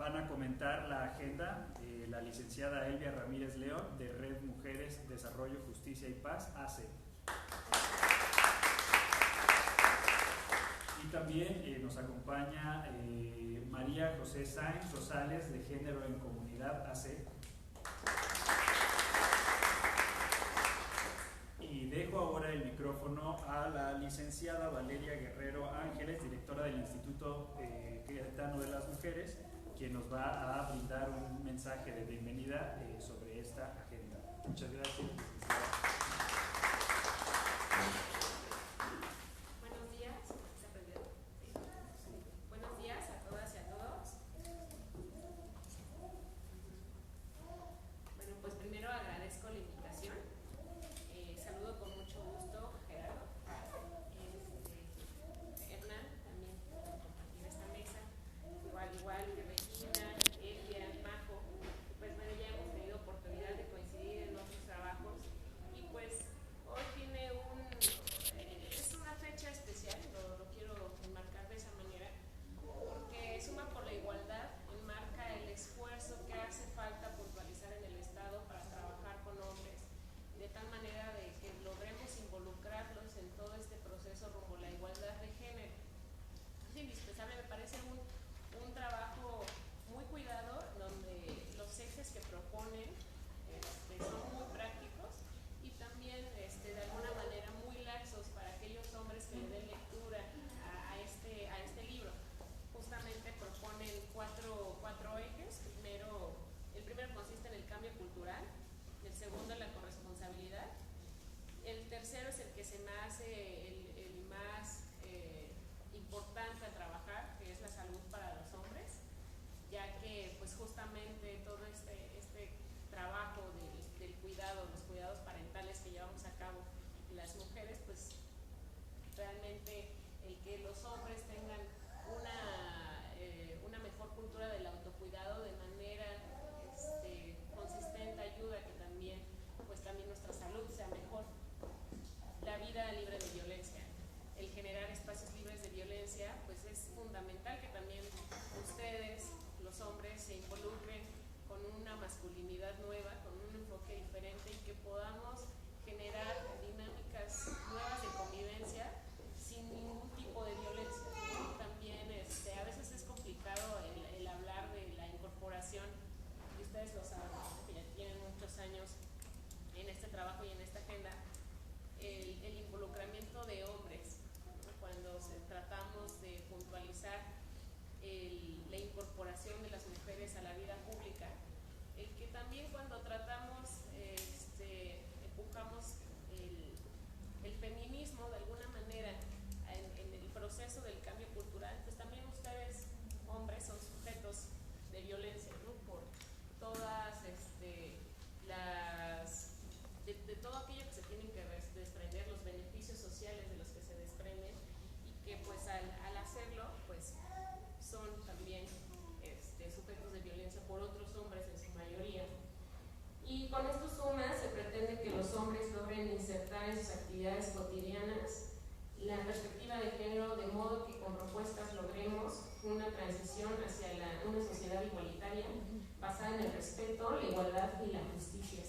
van a comentar la agenda la licenciada Elvia Ramírez León de Red Mujeres, Desarrollo, Justicia y Paz, AC. Y también nos acompaña María José Sáenz Rosales de Género en Comunidad, AC. Y dejo ahora el micrófono a la licenciada Valeria Guerrero Ángeles, directora del Instituto Queretano de las Mujeres, quien nos va a brindar un mensaje de bienvenida sobre esta agenda. Muchas gracias, licenciada. Buenos días, ¿se aprendió? Sí. Buenos días a todas y a todos. Bueno, pues primero agradezco la invitación. Saludo con mucho gusto a Gerardo, Hernán, también compartir esta mesa, igual Regina, Elvia, Majo. Pues bueno, ya hemos tenido oportunidad de coincidir en otros trabajos y pues hoy es una fecha especial, lo quiero enmarcar de esa manera, porque Suma por la Igualdad enmarca el esfuerzo que hace falta puntualizar en el Estado para trabajar con hombres, de tal manera de que logremos involucrarlos en todo este proceso rumbo a la igualdad de género. Es indispensable, me parece un trabajo muy cuidado, donde los ejes que proponen son muy prácticos y también de alguna manera muy laxos para aquellos hombres que le den lectura a este libro. Justamente proponen cuatro ejes. El primero consiste en el cambio cultural, el segundo en la corresponsabilidad, el tercero es el que se me hace el más importante a trabajar, que es la salud para los hombres, ya que pues justamente todo este trabajo del cuidado, los cuidados parentales que llevamos a cabo las mujeres, pues realmente el que los hombres tengan una mejor cultura del autocuidado de manera consistente ayuda a que también nuestra salud sea mejor. La vida libre de violencia, el generar espacios libres de violencia, pues es fundamental que también ustedes, los hombres, se involucren con una masculinidad nueva, con un enfoque diferente y que podamos generar dinámicas nuevas de convivencia sin ningún tipo de violencia. También a veces es complicado el hablar de la incorporación, y ustedes lo saben, que ya tienen muchos años en este trabajo y en esta agenda, el involucramiento de hombres, ¿no? Cuando tratamos de puntualizar la incorporación de las mujeres a la vida pública, el que también cuando tratamos, empujamos el feminismo de alguna manera en el proceso del cambio cultural, pues también ustedes, hombres, son sujetos de violencia, ¿no? Por todas de todo aquello que se tienen que desprender, los beneficios sociales de los que se desprenden, y que pues al hacerlo pues son también sujetos de violencia por otros hombres en su mayoría. Y con estos sumas se pretende que los hombres logren insertar en sus actividades cotidianas la perspectiva de género, de modo que con propuestas logremos una transición hacia una sociedad igualitaria basada en el respeto, la igualdad y la justicia.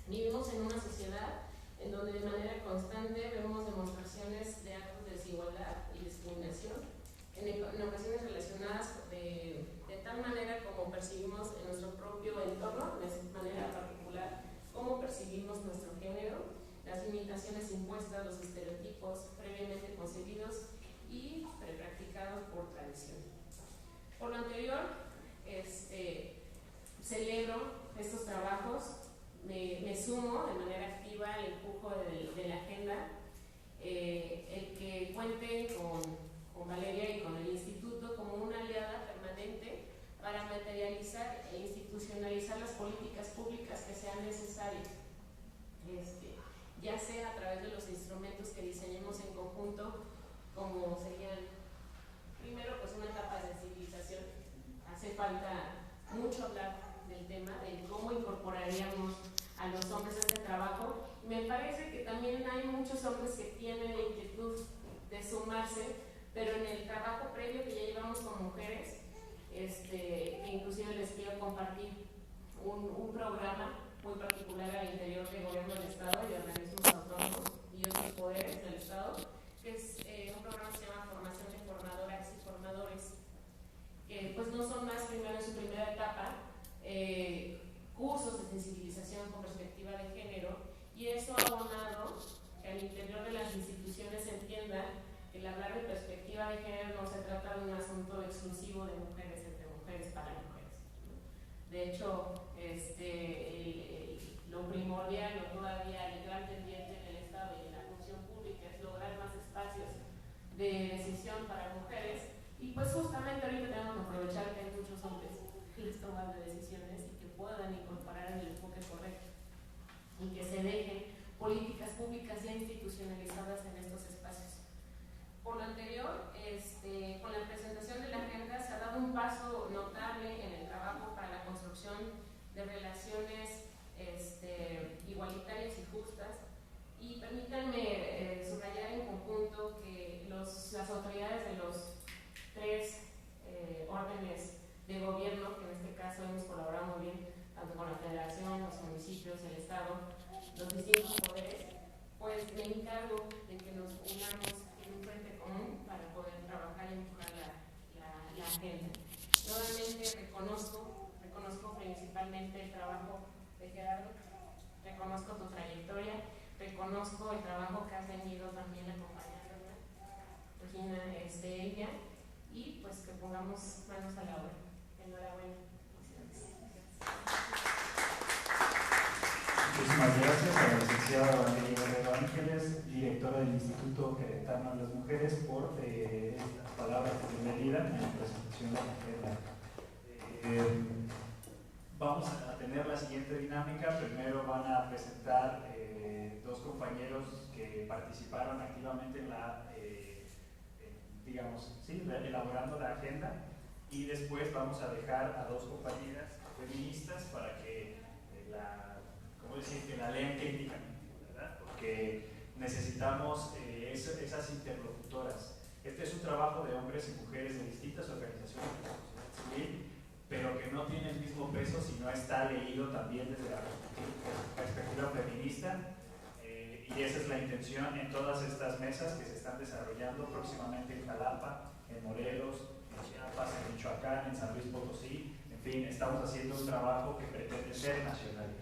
Vivimos en una sociedad en donde de manera constante vemos demostraciones de actos de desigualdad y discriminación, en ocasiones relacionadas de tal manera como percibimos en nuestro propio entorno, de manera particular, cómo percibimos nuestro género, las limitaciones impuestas, los estereotipos previamente concebidos y practicados por tradición. Por lo anterior, celebro estos trabajos, me sumo de manera activa al empujo de la agenda, el que cuenten con Valeria y con el Instituto como una aliada permanente para materializar e institucionalizar las políticas públicas que sean necesarias, ya sea a través de los instrumentos que diseñemos en conjunto, como serían, primero, pues una etapa de sensibilización. Hace falta mucho hablar del tema, de cómo incorporaríamos a los hombres a este trabajo. Me parece que también hay muchos hombres que tienen la inquietud de sumarse, pero en el trabajo previo que ya llevamos con mujeres, que inclusive les quiero compartir un programa muy particular al interior del gobierno del Estado y de organismos autónomos y otros poderes del Estado, que es un programa que se llama Formación de Formadoras y Formadores, que pues no son más, primero en su primera etapa, cursos de sensibilización con perspectiva de género, y eso ha abonado que al interior de las instituciones se entienda que el hablar de perspectiva de género no se trata de un asunto exclusivo de mujeres entre mujeres para mujeres. De hecho, lo primordial o todavía el gran pendiente en el Estado y en la función pública es lograr más espacios de decisión para mujeres, y pues justamente ahorita tenemos que aprovechar que hay muchos hombres que les toman de decisiones y que puedan incorporar en el enfoque correcto y que se dejen políticas públicas ya institucionalizadas en estos espacios. Por lo anterior, con la presentación de la agenda se ha dado un paso notable en el trabajo para la construcción de relaciones igualitarias y justas, y permítanme subrayar en conjunto que las autoridades de los tres órdenes de gobierno, que en este caso hemos colaborado muy bien tanto con la Federación, los municipios, el Estado, los distintos poderes, pues me encargo de que nos unamos en un frente común para poder trabajar y empujar la agenda. Nuevamente reconozco principalmente el trabajo de Gerardo, reconozco tu trayectoria, reconozco el trabajo que has venido también acompañándome, Regina, ella, y pues que pongamos manos a la obra. Enhorabuena. Muchísimas gracias a la licenciada Valeria Guerrero Ángeles, directora del Instituto Queretano de las Mujeres, por estas palabras de bienvenida en la presentación de la agenda. Vamos a tener la siguiente dinámica. Primero van a presentar dos compañeros que participaron activamente en elaborando la agenda, y después vamos a dejar a dos compañeras feministas para que que la lean técnicamente, ¿verdad? Porque necesitamos esas interlocutoras. Este es un trabajo de hombres y mujeres de distintas organizaciones de la sociedad civil, pero que no tiene el mismo peso si no está leído también desde la perspectiva feminista, y esa es la intención en todas estas mesas que se están desarrollando próximamente en Jalapa, en Morelos, en Chiapas, en Michoacán, en San Luis Potosí. En fin, estamos haciendo un trabajo que pretende ser nacional.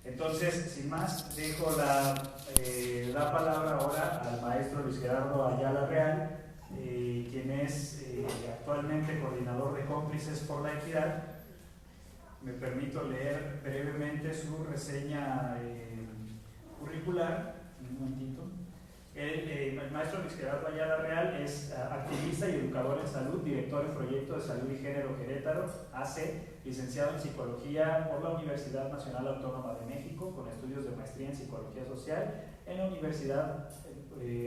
Entonces, sin más, dejo la palabra ahora al maestro Luis Gerardo Ayala Real, quien es actualmente coordinador de Cómplices por la Equidad. Me permito leer brevemente su reseña curricular. Un momentito. El maestro Luis Gerardo Ayala Real es activista y educador en salud, director en Proyecto de Salud y Género Querétaro, AC, licenciado en Psicología por la Universidad Nacional Autónoma de México, con estudios de maestría en Psicología Social en la Universidad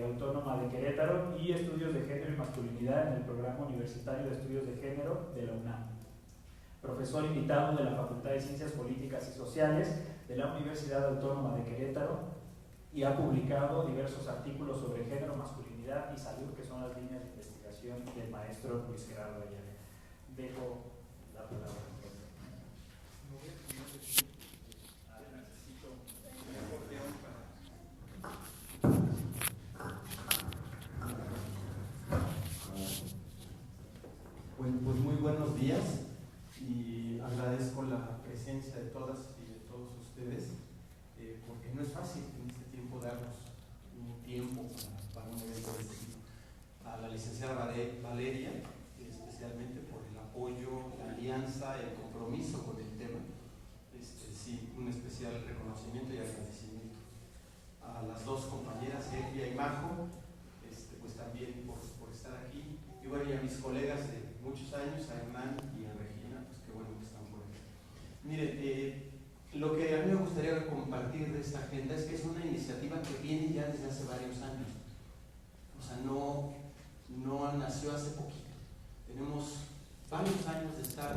Autónoma de Querétaro, y estudios de género y masculinidad en el Programa Universitario de Estudios de Género de la UNAM. Profesor invitado de la Facultad de Ciencias Políticas y Sociales de la Universidad Autónoma de Querétaro, y ha publicado diversos artículos sobre género, masculinidad y salud, que son las líneas de investigación del maestro Luis Gerardo Ayala. Dejo la palabra. Pues muy buenos días, y agradezco la presencia de todas y de todos ustedes, porque no es fácil en este tiempo darnos un tiempo para un evento de este tipo. A la licenciada Valeria, especialmente por el apoyo, la alianza, el compromiso con el tema, sí, un especial reconocimiento y agradecimiento. A las dos compañeras, Elvia y Majo, pues también por estar aquí, y bueno, y a mis colegas de muchos años, a Hernán y a Regina, pues qué bueno que están por aquí. Miren, lo que a mí me gustaría compartir de esta agenda es que es una iniciativa que viene ya desde hace varios años. O sea, no nació hace poquito. Tenemos varios años de estar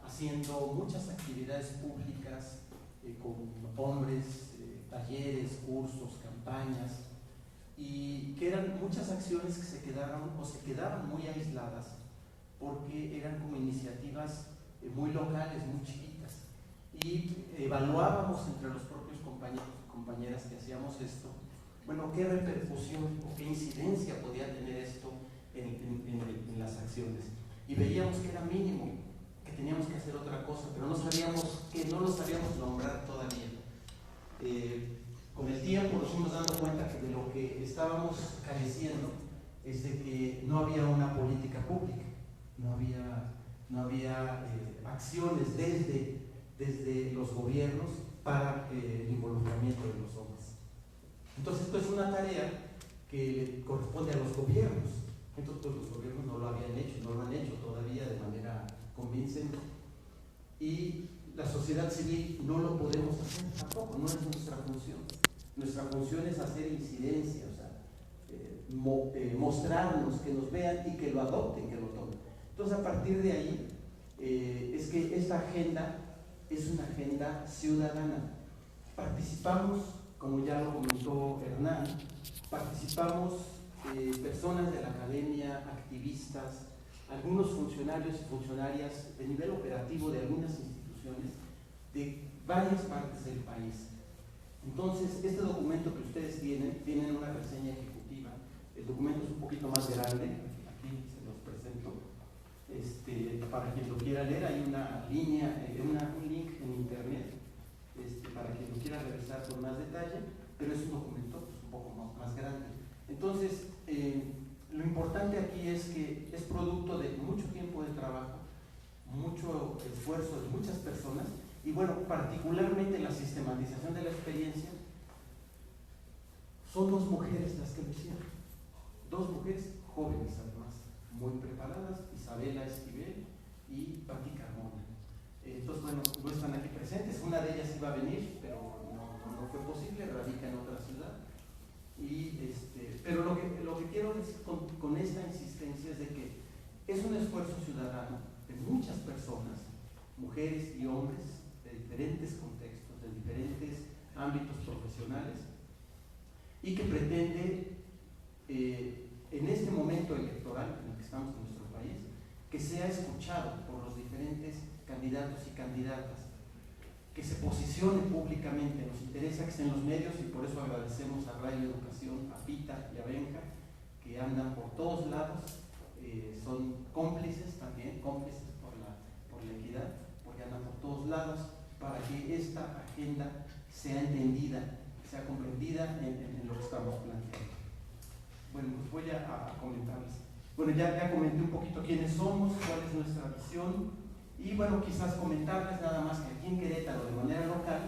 haciendo muchas actividades públicas con hombres, talleres, cursos, campañas, y que eran muchas acciones que se quedaban muy aisladas, porque eran como iniciativas iniciativas muy locales, muy chiquitas, y evaluábamos entre los propios compañeros y compañeras que hacíamos esto, bueno, qué repercusión o qué incidencia podía tener esto en las acciones. Y veíamos que era mínimo, que teníamos que hacer otra cosa, pero no lo sabíamos nombrar todavía. Con el tiempo nos fuimos dando cuenta que de lo que estábamos careciendo es de que no había una política pública, no había acciones desde los gobiernos para el involucramiento de los hombres. Entonces esto es una tarea que corresponde a los gobiernos. Entonces pues, los gobiernos no lo habían hecho, no lo han hecho todavía de manera convincente. Y la sociedad civil no lo podemos hacer tampoco, no es nuestra función. Nuestra función es hacer incidencia, o sea, mostrarnos, que nos vean y que lo adopten, que lo tomen. Entonces a partir de ahí es que esta agenda es una agenda ciudadana. Participamos, como ya lo comentó Hernán, participamos personas de la academia, activistas, algunos funcionarios y funcionarias de nivel operativo de algunas instituciones de varias partes del país. Entonces, este documento que ustedes tienen una reseña ejecutiva. El documento es un poquito más grande, aquí se los presento. Para quien lo quiera leer, hay una línea, un link en internet, para quien lo quiera revisar con más detalle, pero es un documento pues, un poco más grande. Entonces, lo importante aquí es que es producto de mucho tiempo de trabajo, mucho esfuerzo de muchas personas, y bueno, particularmente la sistematización de la experiencia, son dos mujeres las que lo hicieron, dos mujeres jóvenes además, muy preparadas, Isabela Esquivel y Pati Carmona. Entonces, bueno, no están aquí presentes, una de ellas iba a venir, pero no fue posible, radica en otra ciudad. Pero lo que quiero decir con esta insistencia es de que es un esfuerzo ciudadano de muchas personas, mujeres y hombres, de diferentes contextos, de diferentes ámbitos profesionales, y que pretende, en este momento electoral en el que estamos en nuestro país, que sea escuchado por los diferentes candidatos y candidatas, que se posicione públicamente. Nos interesa que estén en los medios y por eso agradecemos a Radio Educación, a Pita y a Benja, que andan por todos lados, son cómplices también, cómplices por la equidad, porque andan por todos lados para que esta agenda sea entendida, sea comprendida en lo que estamos planteando. Bueno, pues voy a comentarles. Bueno, ya comenté un poquito quiénes somos, cuál es nuestra visión. Y bueno, quizás comentarles nada más que aquí en Querétaro, de manera local,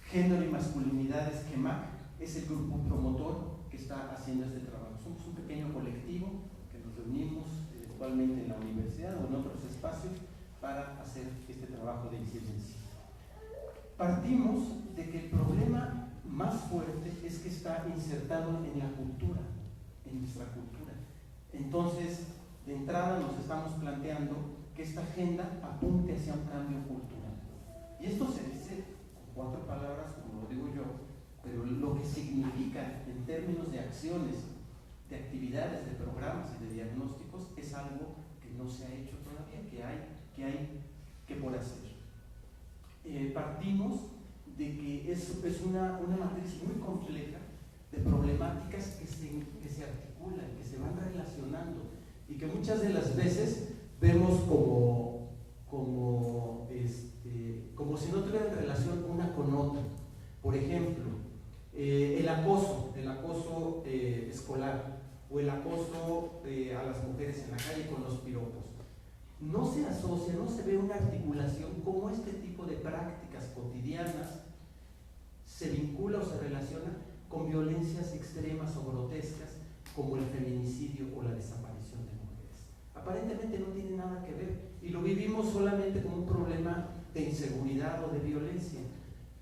Género y Masculinidades GEMAC es el grupo promotor que está haciendo este trabajo. Somos un pequeño colectivo que nos reunimos actualmente en la universidad o en otros espacios para hacer este trabajo de incidencia. Partimos de que el problema más fuerte es que está insertado en la cultura, en nuestra cultura. Entonces, de entrada nos estamos planteando que esta agenda apunte hacia un cambio cultural. Y esto se dice con 4 palabras, como lo digo yo, pero lo que significa en términos de acciones, de actividades, de programas y de diagnósticos es algo que no se ha hecho todavía, que hay que por hacer. Partimos de que es una matriz muy compleja de problemáticas que se articulan, que se van relacionando y que muchas de las veces vemos como si no tuvieran relación una con otra. Por ejemplo, el acoso escolar o el acoso a las mujeres en la calle con los piropos. No se asocia, no se ve una articulación como este tipo de prácticas cotidianas se vincula o se relaciona con violencias extremas o grotescas como el feminicidio o la desaparición de mujeres. Aparentemente no tiene nada que ver y lo vivimos solamente como un problema de inseguridad o de violencia,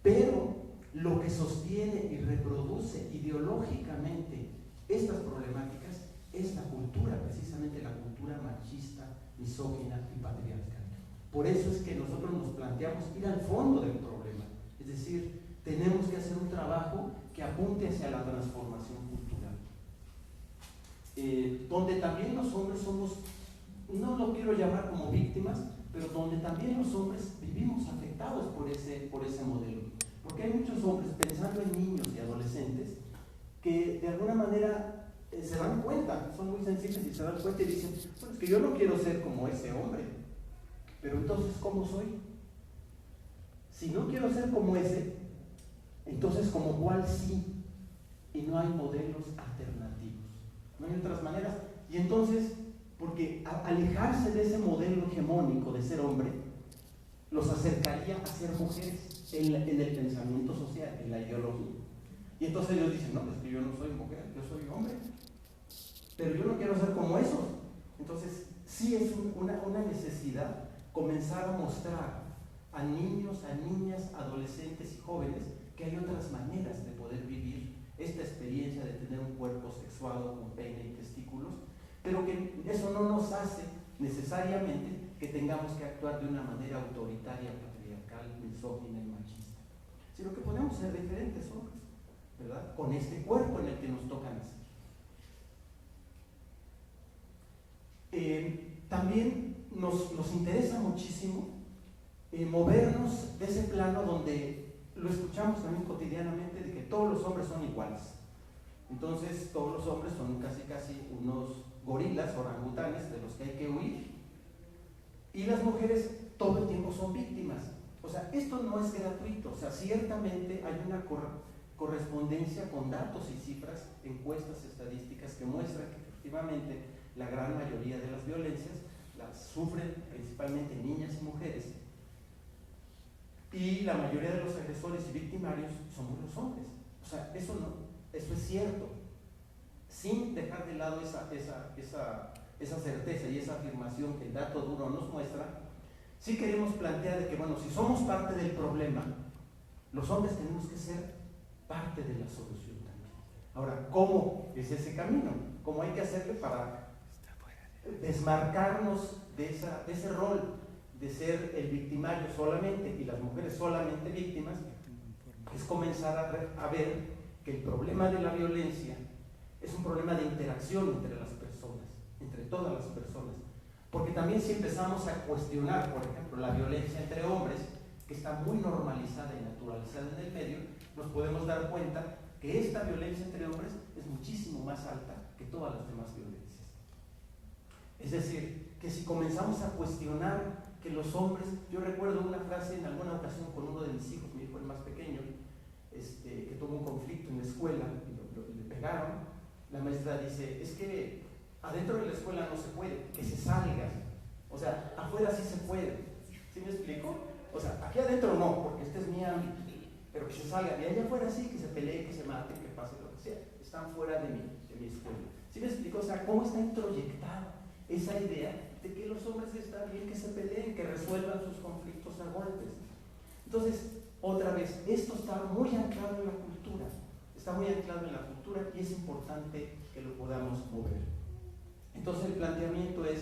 pero lo que sostiene y reproduce ideológicamente estas problemáticas es la cultura, precisamente la cultura machista, misógina y patriarcal. Por eso es que nosotros nos planteamos ir al fondo del problema, es decir, tenemos que hacer un trabajo que apunte hacia la transformación cultural, donde también los hombres somos, no lo quiero llamar como víctimas, pero donde también los hombres vivimos afectados por ese modelo. Porque hay muchos hombres, pensando en niños y adolescentes, que de alguna manera se dan cuenta, son muy sensibles y se dan cuenta y dicen, bueno, es que yo no quiero ser como ese hombre, pero entonces, ¿cómo soy? Si no quiero ser como ese, entonces, ¿como cuál sí? Y no hay modelos alternativos, no hay otras maneras. Y entonces, porque alejarse de ese modelo hegemónico de ser hombre, los acercaría a ser mujeres en el pensamiento social, en la ideología. Y entonces ellos dicen, no, es que yo no soy mujer, yo soy hombre, pero yo no quiero ser como esos. Entonces, sí es una necesidad comenzar a mostrar a niños, a niñas, adolescentes y jóvenes que hay otras maneras de poder vivir esta experiencia de tener un cuerpo sexuado con pene y testículos, pero que eso no nos hace necesariamente que tengamos que actuar de una manera autoritaria, patriarcal, misógina y machista, sino que podemos ser diferentes hombres, ¿verdad? Con este cuerpo en el que nos toca nacer. También nos interesa muchísimo movernos de ese plano donde lo escuchamos también cotidianamente, de que todos los hombres son iguales. Entonces todos los hombres son casi unos gorilas, orangutanes, de los que hay que huir, y las mujeres todo el tiempo son víctimas. O sea, esto no es gratuito. O sea, ciertamente hay una correspondencia con datos y cifras, encuestas estadísticas que muestran que efectivamente la gran mayoría de las violencias las sufren principalmente niñas y mujeres, y la mayoría de los agresores y victimarios somos los hombres. O sea, eso es cierto, sin dejar de lado esa certeza y esa afirmación que el dato duro nos muestra. Sí queremos plantear de que, bueno, si somos parte del problema, los hombres tenemos que ser parte de la solución también. Ahora, ¿cómo es ese camino? ¿Cómo hay que hacerle para desmarcarnos de ese rol de ser el victimario solamente y las mujeres solamente víctimas? Es comenzar a ver que el problema de la violencia es un problema de interacción entre las personas, entre todas las personas. Porque también si empezamos a cuestionar, por ejemplo, la violencia entre hombres, que está muy normalizada y naturalizada en el medio, nos podemos dar cuenta que esta violencia entre hombres es muchísimo más alta que todas las demás violencias. Es decir, que si comenzamos a cuestionar que los hombres, yo recuerdo una frase en alguna ocasión con uno de mis hijos, mi hijo el más pequeño, que tuvo un conflicto en la escuela y le pegaron. La maestra dice, es que adentro de la escuela no se puede, que se salga. O sea, afuera sí se puede. ¿Sí me explico? O sea, aquí adentro no, porque este es mi ámbito, pero que se salga. Y allá afuera sí, que se pelee, que se mate, que pase lo que sea. Están fuera de mi escuela. ¿Sí me explico? O sea, cómo está introyectada esa idea de que los hombres está bien que se peleen, que resuelvan sus conflictos a golpes. Entonces, otra vez, esto está muy anclado en la cultura, y es importante que lo podamos mover. Entonces, el planteamiento es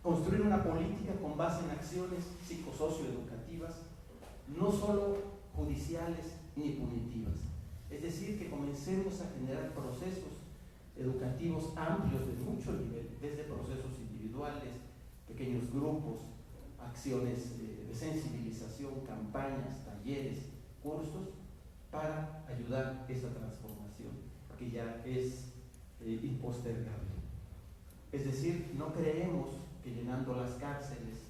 construir una política con base en acciones psicosocioeducativas, no solo judiciales ni punitivas. Es decir, que comencemos a generar procesos educativos amplios de mucho nivel, desde procesos individuales, pequeños grupos, acciones de sensibilización, campañas, talleres, cursos, para ayudar a esa transformación, que ya es impostergable. Es decir, no creemos que llenando las cárceles,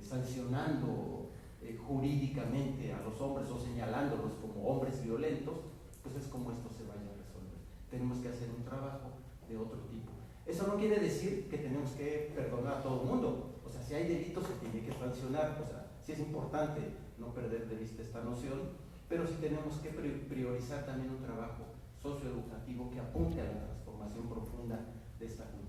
sancionando jurídicamente a los hombres o señalándolos como hombres violentos, pues es como esto se vaya a resolver. Tenemos que hacer un trabajo de otro tipo. Eso no quiere decir que tenemos que perdonar a todo el mundo. O sea, si hay delitos se tiene que sancionar. O sea, sí es importante no perder de vista esta noción, pero sí tenemos que priorizar también un trabajo socioeducativo que apunte a la transformación profunda de esta cultura.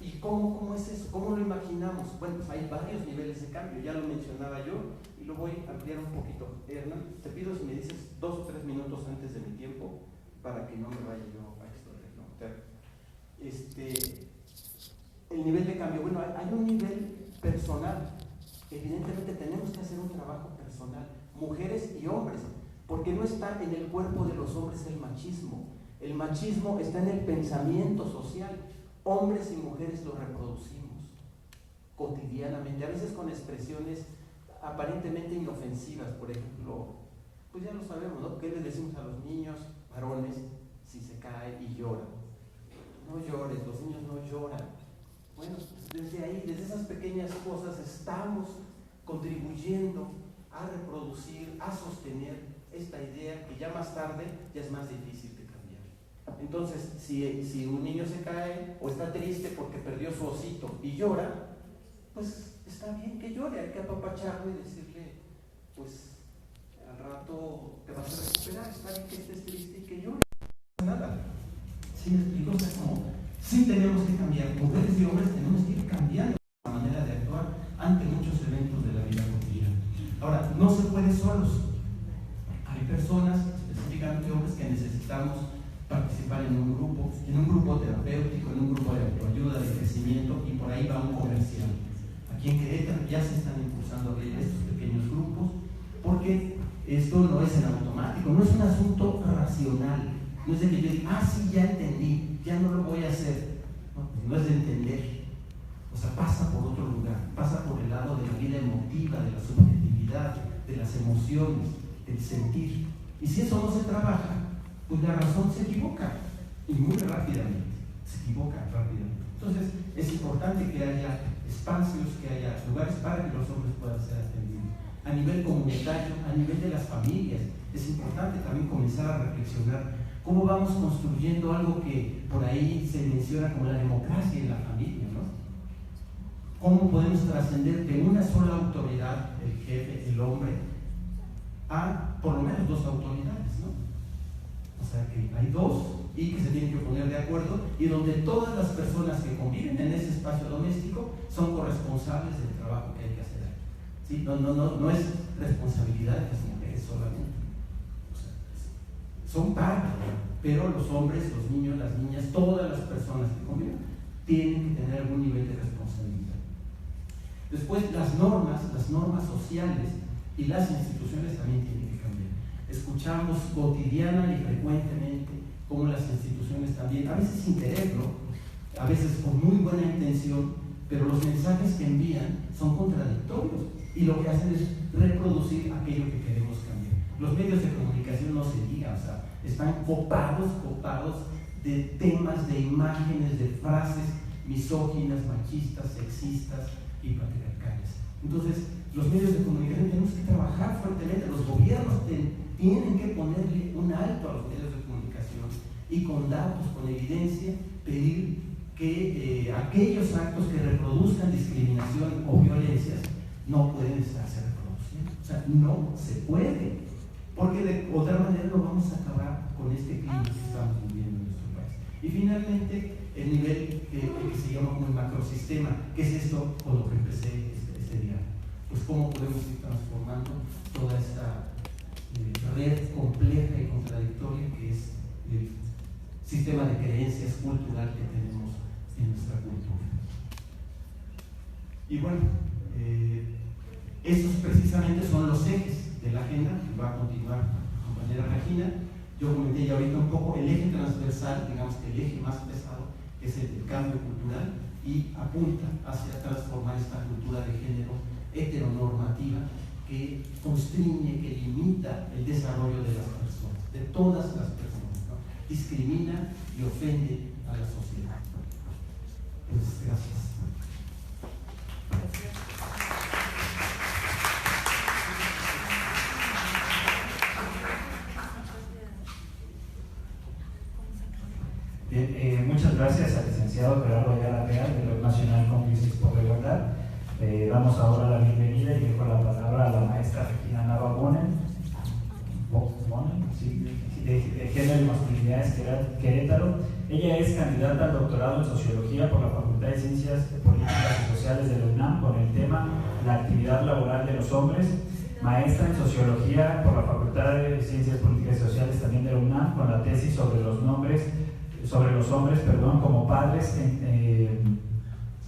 ¿Y cómo es eso? ¿Cómo lo imaginamos? Bueno, pues hay varios niveles de cambio, ya lo mencionaba yo y lo voy a ampliar un poquito. Hernán, te pido si me dices 2 o 3 minutos antes de mi tiempo para que no me vaya yo a extender, ¿no? El nivel de cambio, bueno, hay un nivel personal. Evidentemente tenemos que hacer un trabajo personal, mujeres y hombres, porque no está en el cuerpo de los hombres el machismo. El machismo está en el pensamiento social. Hombres y mujeres lo reproducimos. cotidianamente, a veces con expresiones aparentemente inofensivas. Por ejemplo, pues ya lo sabemos, ¿no? ¿Qué le decimos a los niños varones si se cae y llora? No llores, los niños no lloran. Bueno, desde ahí, desde esas pequeñas cosas estamos contribuyendo a reproducir, a sostener esta idea que ya más tarde ya es más difícil de cambiar. Entonces, si un niño se cae o está triste porque perdió su osito y llora, pues está bien que llore, hay que apapacharlo y decirle, pues al rato te vas a recuperar, está bien que estés triste y que llore. Nada. ¿Sí me explico? O sea, como, sí tenemos que cambiar, mujeres y hombres tenemos que ir cambiando la manera de actuar ante muchos eventos de la vida cotidiana. Ahora, no se puede solos. Hay personas, específicamente hombres, que necesitamos participar en un grupo terapéutico, en un grupo de autoayuda, de crecimiento, y por ahí va un comercial. Aquí en Querétaro ya se están impulsando estos pequeños grupos, porque esto no es en automático, no es un asunto racional, no es de que yo diga, sí, ya entendí, ya no lo voy a hacer. No es de entender, o sea, pasa por otro lugar, pasa por el lado de la vida emotiva, de la subjetividad, de las emociones, del sentir. Y si eso no se trabaja, pues la razón se equivoca, y muy rápidamente, se equivoca rápidamente. Entonces, es importante que haya espacios, que haya lugares para que los hombres puedan ser atendidos. A nivel comunitario, a nivel de las familias, es importante también comenzar a reflexionar cómo vamos construyendo algo que por ahí se menciona como la democracia en la familia, ¿no? ¿Cómo podemos trascender de una sola autoridad, el jefe, el hombre, a por lo menos dos autoridades, ¿no? O sea que hay dos y que se tienen que poner de acuerdo, y donde todas las personas que conviven en ese espacio doméstico son corresponsables del trabajo que hay que hacer ahí. ¿Sí? No es responsabilidad de las mujeres solamente. O sea, son parte, pero los hombres, los niños, las niñas, todas las personas que conviven tienen que tener algún nivel de responsabilidad. Después, las normas sociales y las instituciones también tienen que cambiar. Escuchamos cotidiana y frecuentemente cómo las instituciones también, a veces sin quererlo, a veces con muy buena intención, pero los mensajes que envían son contradictorios y lo que hacen es reproducir aquello que queremos cambiar. Los medios de comunicación no se digan, o sea, están copados de temas, de imágenes, de frases misóginas, machistas, sexistas y patriarcales. Entonces, los medios de comunicación tenemos que trabajar fuertemente, los gobiernos tienen que ponerle un alto a los medios de comunicación y con datos, con evidencia, pedir que aquellos actos que reproduzcan discriminación o violencias no pueden estarse reproduciendo. O sea, no se puede, porque de otra manera no vamos a acabar con este clima que estamos viviendo en nuestro país. Y finalmente, el nivel que se llama como el macrosistema, que es esto con lo que empecé este día. Pues cómo podemos ir transformando toda esta red compleja y contradictoria que es el sistema de creencias cultural que tenemos en nuestra cultura. Y bueno, esos precisamente son los ejes de la agenda que va a continuar la compañera Regina. Yo comenté ya ahorita un poco el eje transversal, digamos que el eje más pesado, que es el cambio cultural, y apunta hacia transformar esta cultura de género heteronormativa que constriñe, que limita el desarrollo de las personas, de todas las personas, ¿no? Discrimina y ofende a la sociedad. Pues, gracias. Bien, muchas gracias al licenciado Gerardo Ayala Real, de la Nacional Cómplices por la Igualdad. Damos ahora la bienvenida y dejo la palabra a la maestra Regina Nava Bonen, de Género y Masculinidades Querétaro. Ella es candidata al doctorado en Sociología por la Facultad de Ciencias Políticas y Sociales de la UNAM con el tema La actividad laboral de los hombres. Maestra en Sociología por la Facultad de Ciencias Políticas y Sociales también de la UNAM con la tesis sobre los hombres, como padres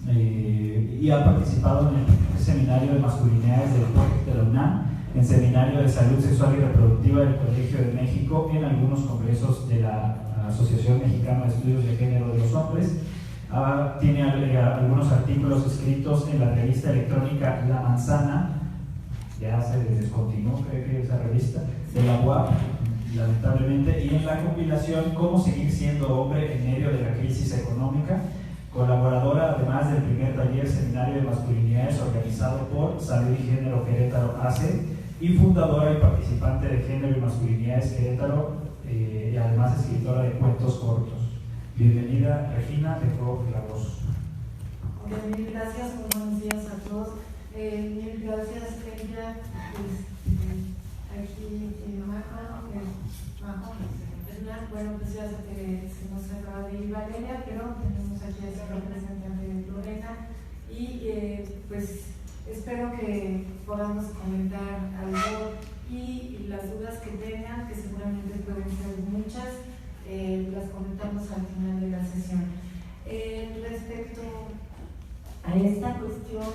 y ha participado en el seminario de masculinidades del COEC de la UNAM, en seminario de salud sexual y reproductiva del Colegio de México, en algunos congresos de la Asociación Mexicana de Estudios de Género de los Hombres. Tiene algunos artículos escritos en la revista electrónica La Manzana, ya se descontinuó, creo que esa revista, de la UAP, lamentablemente, y en la compilación Cómo seguir siendo hombre en medio de la crisis económica, colaboradora además del primer taller seminario de masculinidades organizado por Salud y Género Querétaro AC, y fundadora y participante de Género y Masculinidades Querétaro, y además escritora de cuentos cortos. Bienvenida, Regina, te dejo la voz. Mil gracias, buenos días a todos. Mil gracias, Keila. Aquí, bueno, pues ya se nos acaba de ir Valeria, pero tenemos aquí a esta representante de Lorena y pues espero que podamos comentar algo y las dudas que tengan, que seguramente pueden ser muchas, las comentamos al final de la sesión. Respecto a esta cuestión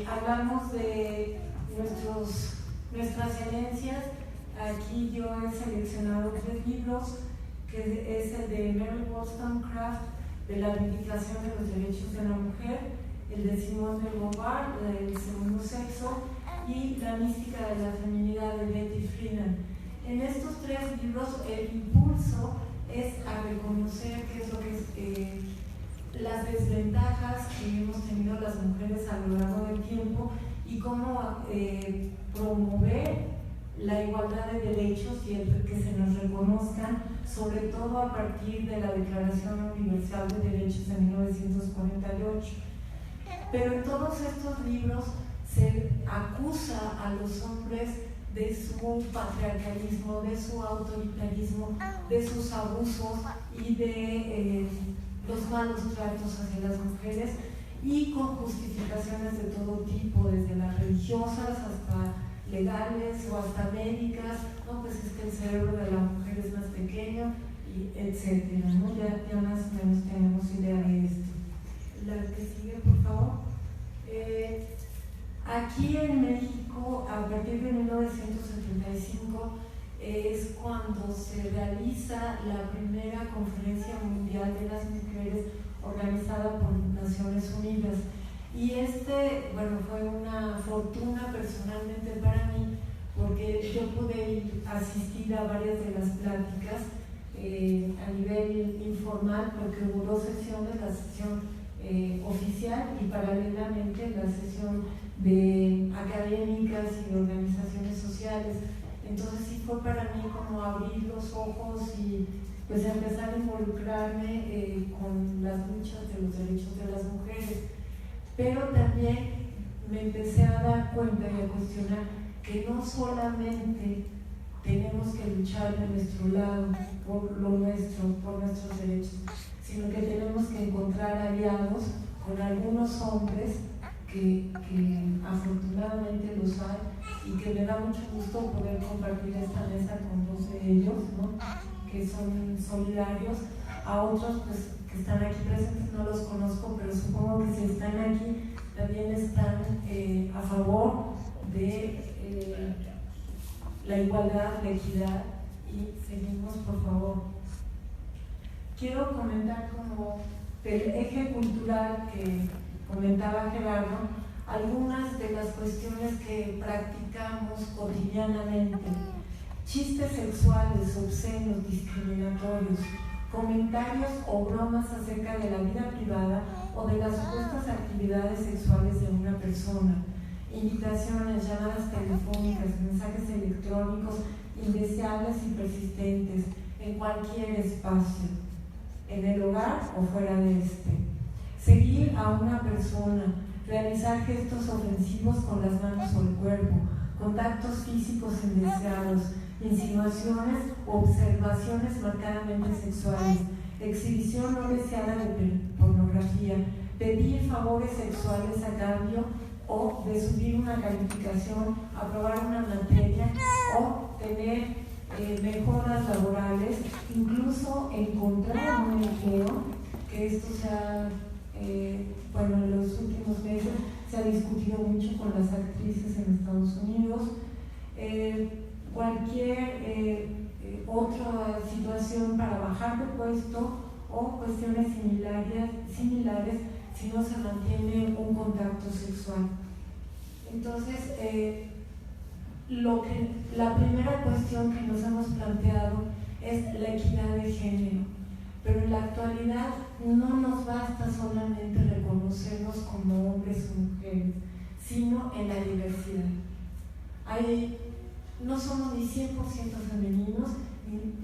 hablamos de nuestras herencias. Aquí yo he seleccionado 3 libros, que es el de Mary Wollstonecraft, de la Vindicación de los Derechos de la Mujer, el de Simone de Beauvoir, del Segundo Sexo, y La Mística de la Feminidad, de Betty Friedan. En estos 3 libros el impulso es a reconocer qué es lo que es las desventajas que hemos tenido las mujeres a lo largo del tiempo y cómo promover la igualdad de derechos y el que se nos reconozcan, sobre todo a partir de la Declaración Universal de Derechos de 1948. Pero en todos estos libros se acusa a los hombres de su patriarcalismo, de su autoritarismo, de sus abusos y de los malos tratos hacia las mujeres, y con justificaciones de todo tipo, desde las religiosas hasta legales o hasta médicas, ¿no? Pues es que el cerebro de la mujer es más pequeño, y etcétera, ¿no? Ya más o menos tenemos idea de esto. La que sigue, por favor. Aquí en México, a partir de 1975, es cuando se realiza la primera conferencia mundial de las mujeres organizada por Naciones Unidas. Y bueno, fue una fortuna personalmente para mí, porque yo pude asistir a varias de las pláticas a nivel informal, porque hubo 2 sesiones, la sesión oficial y paralelamente la sesión de académicas y organizaciones sociales. Entonces sí fue para mí como abrir los ojos y pues empezar a involucrarme con las luchas de los derechos de las mujeres. Pero también me empecé a dar cuenta y a cuestionar que no solamente tenemos que luchar de nuestro lado por lo nuestro, por nuestros derechos, sino que tenemos que encontrar aliados con algunos hombres que afortunadamente los hay, y que me da mucho gusto poder compartir esta mesa con 2 de ellos, ¿no? Que son solidarios. A otros pues, que están aquí presentes no los conozco, pero supongo que si están aquí también están a favor de la igualdad, la equidad. Y seguimos, por favor. Quiero comentar como del eje cultural que comentaba Gerardo, algunas de las cuestiones que practicamos cotidianamente: chistes sexuales, obscenos, discriminatorios, comentarios o bromas acerca de la vida privada o de las supuestas actividades sexuales de una persona, invitaciones, llamadas telefónicas, mensajes electrónicos indeseables y persistentes en cualquier espacio, en el hogar o fuera de este. Seguir a una persona, realizar gestos ofensivos con las manos o el cuerpo, contactos físicos indeseados, insinuaciones o observaciones marcadamente sexuales, exhibición no deseada de pornografía, pedir favores sexuales a cambio o de subir una calificación, aprobar una materia o tener mejoras laborales, incluso encontrar un empleo, que esto se ha, bueno, en los últimos meses se ha discutido mucho con las actrices en Estados Unidos. Cualquier otra situación para bajar de puesto o cuestiones similares si no se mantiene un contacto sexual. Entonces, la primera cuestión que nos hemos planteado es la equidad de género, pero en la actualidad no nos basta solamente reconocernos como hombres o mujeres, sino en la diversidad. No somos ni 100% femeninos,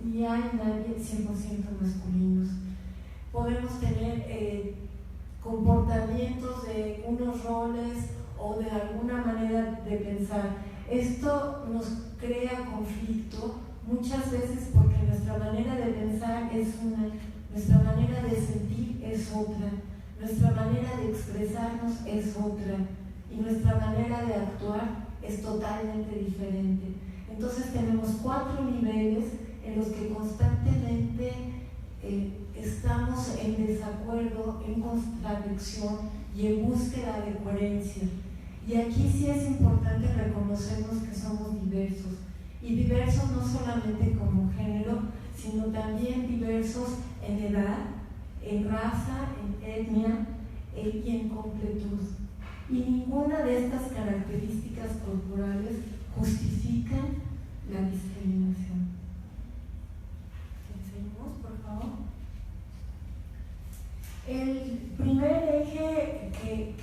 ni hay nadie 100% masculinos. Podemos tener comportamientos de unos roles o de alguna manera de pensar. Esto nos crea conflicto muchas veces porque nuestra manera de pensar es una, nuestra manera de sentir es otra, nuestra manera de expresarnos es otra y nuestra manera de actuar es totalmente diferente. Entonces tenemos 4 niveles en los que constantemente estamos en desacuerdo, en contradicción y en búsqueda de coherencia. Y aquí sí es importante reconocernos que somos diversos, y diversos no solamente como género, sino también diversos en edad, en raza, en etnia y en completud. Y ninguna de estas características corporales justifican la discriminación. Seguimos, por favor. El primer eje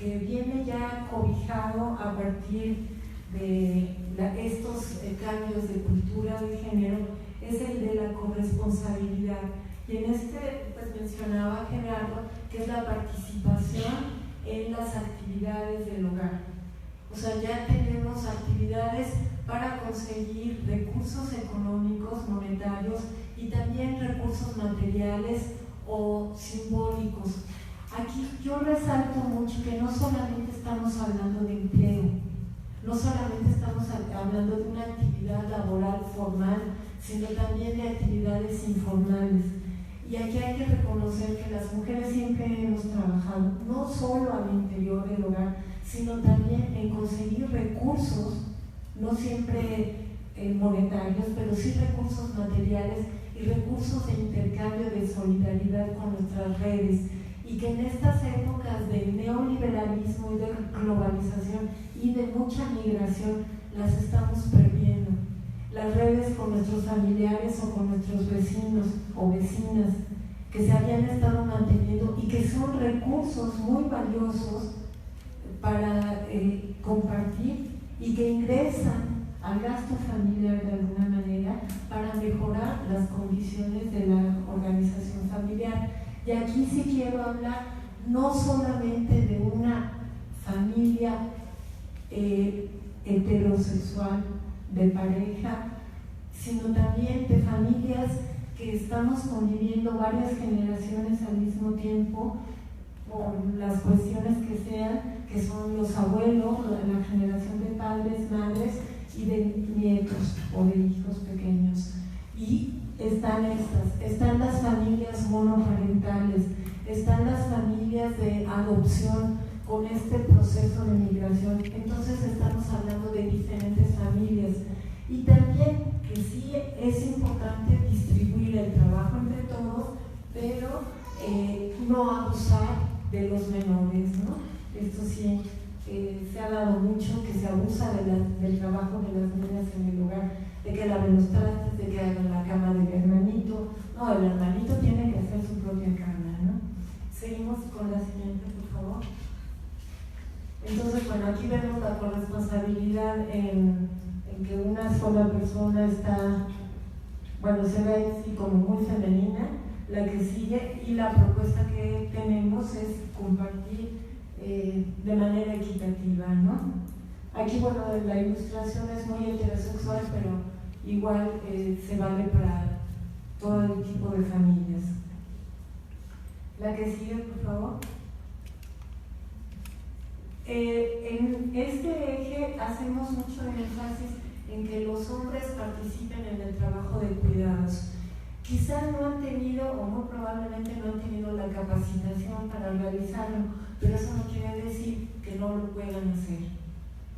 que viene ya cobijado a partir de estos cambios de cultura de género es el de la corresponsabilidad. Y en este pues mencionaba Gerardo que es la participación en las actividades del hogar. O sea, ya tenemos actividades para conseguir recursos económicos, monetarios y también recursos materiales o simbólicos. Aquí yo resalto mucho que no solamente estamos hablando de empleo, no solamente estamos hablando de una actividad laboral formal, sino también de actividades informales. Y aquí hay que reconocer que las mujeres siempre hemos trabajado, no solo al interior del hogar, sino también en conseguir recursos, no siempre monetarios, pero sí recursos materiales y recursos de intercambio de solidaridad con nuestras redes. Y que en estas épocas de neoliberalismo y de globalización y de mucha migración las estamos perdiendo. Las redes con nuestros familiares o con nuestros vecinos o vecinas que se habían estado manteniendo y que son recursos muy valiosos para compartir y que ingresan al gasto familiar de alguna manera para mejorar las condiciones de la organización familiar. Y aquí sí quiero hablar no solamente de una familia heterosexual de pareja, sino también de familias que estamos conviviendo varias generaciones al mismo tiempo por las cuestiones que sean, que son los abuelos, la generación de padres, madres y de nietos o de hijos pequeños. Y están las familias monoparentales, están las familias de adopción con este proceso de migración. Entonces estamos hablando de diferentes familias. Y también que sí es importante distribuir el trabajo entre todos, pero no abusar de los menores, ¿no? Esto sí se ha dado mucho, que se abusa del trabajo de las niñas en el hogar, de que laven los trastes, de que hagan la cama del hermanito. No, el hermanito tiene que hacer su propia cama, ¿no? Seguimos con la siguiente, por favor. Entonces, bueno, aquí vemos la corresponsabilidad en que una sola persona está, bueno, se ve así como muy femenina, la que sigue, y la propuesta que tenemos es compartir de manera equitativa, ¿no? Aquí, bueno, la ilustración es muy heterosexual, pero igual se vale para todo el tipo de familias. La que sigue, por favor. En este eje hacemos mucho énfasis en que los hombres participen en el trabajo de cuidados. Quizá no han tenido, o muy probablemente no han tenido la capacitación para realizarlo, pero eso no quiere decir que no lo puedan hacer.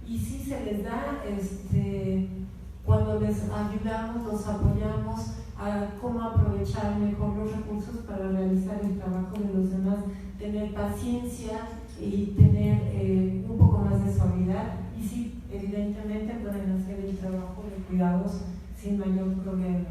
Y sí se les da cuando les ayudamos, los apoyamos a cómo aprovechar mejor los recursos para realizar el trabajo de los demás, tener paciencia y tener un poco más de suavidad, y sí, evidentemente pueden hacer el trabajo de cuidados sin mayor problema.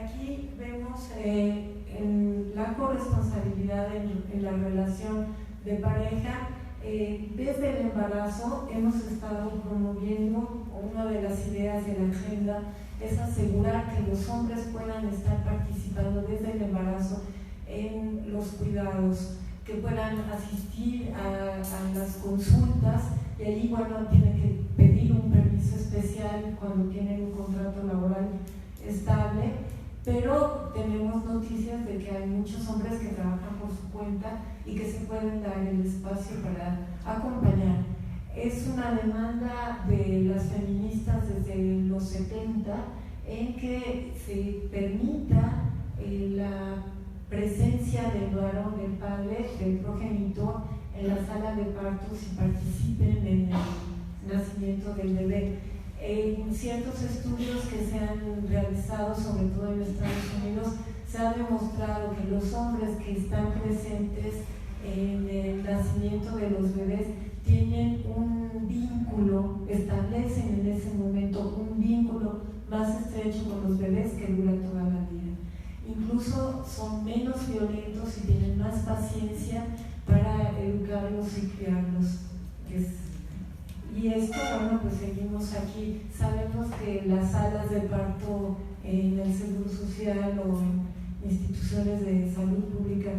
Aquí vemos en la corresponsabilidad en la relación de pareja. Desde el embarazo hemos estado promoviendo, una de las ideas de la agenda es asegurar que los hombres puedan estar participando desde el embarazo en los cuidados, que puedan asistir a las consultas, y allí, bueno, tienen que pedir un permiso especial cuando tienen un contrato laboral estable, pero tenemos noticias de que hay muchos hombres que trabajan por su cuenta y que se pueden dar el espacio para acompañar. Es una demanda de las feministas desde los 70 en que se permita la presencia del varón, del padre, del progenitor en la sala de partos y participen en el nacimiento del bebé. En ciertos estudios que se han realizado, sobre todo en Estados Unidos, se ha demostrado que los hombres que están presentes en el nacimiento de los bebés tienen un vínculo, establecen en ese momento un vínculo más estrecho con los bebés que dura toda la vida. Incluso son menos violentos y tienen más paciencia para educarlos y criarlos. Y esto, bueno, pues seguimos aquí. Sabemos que las salas de parto en el Seguro Social o en instituciones de salud pública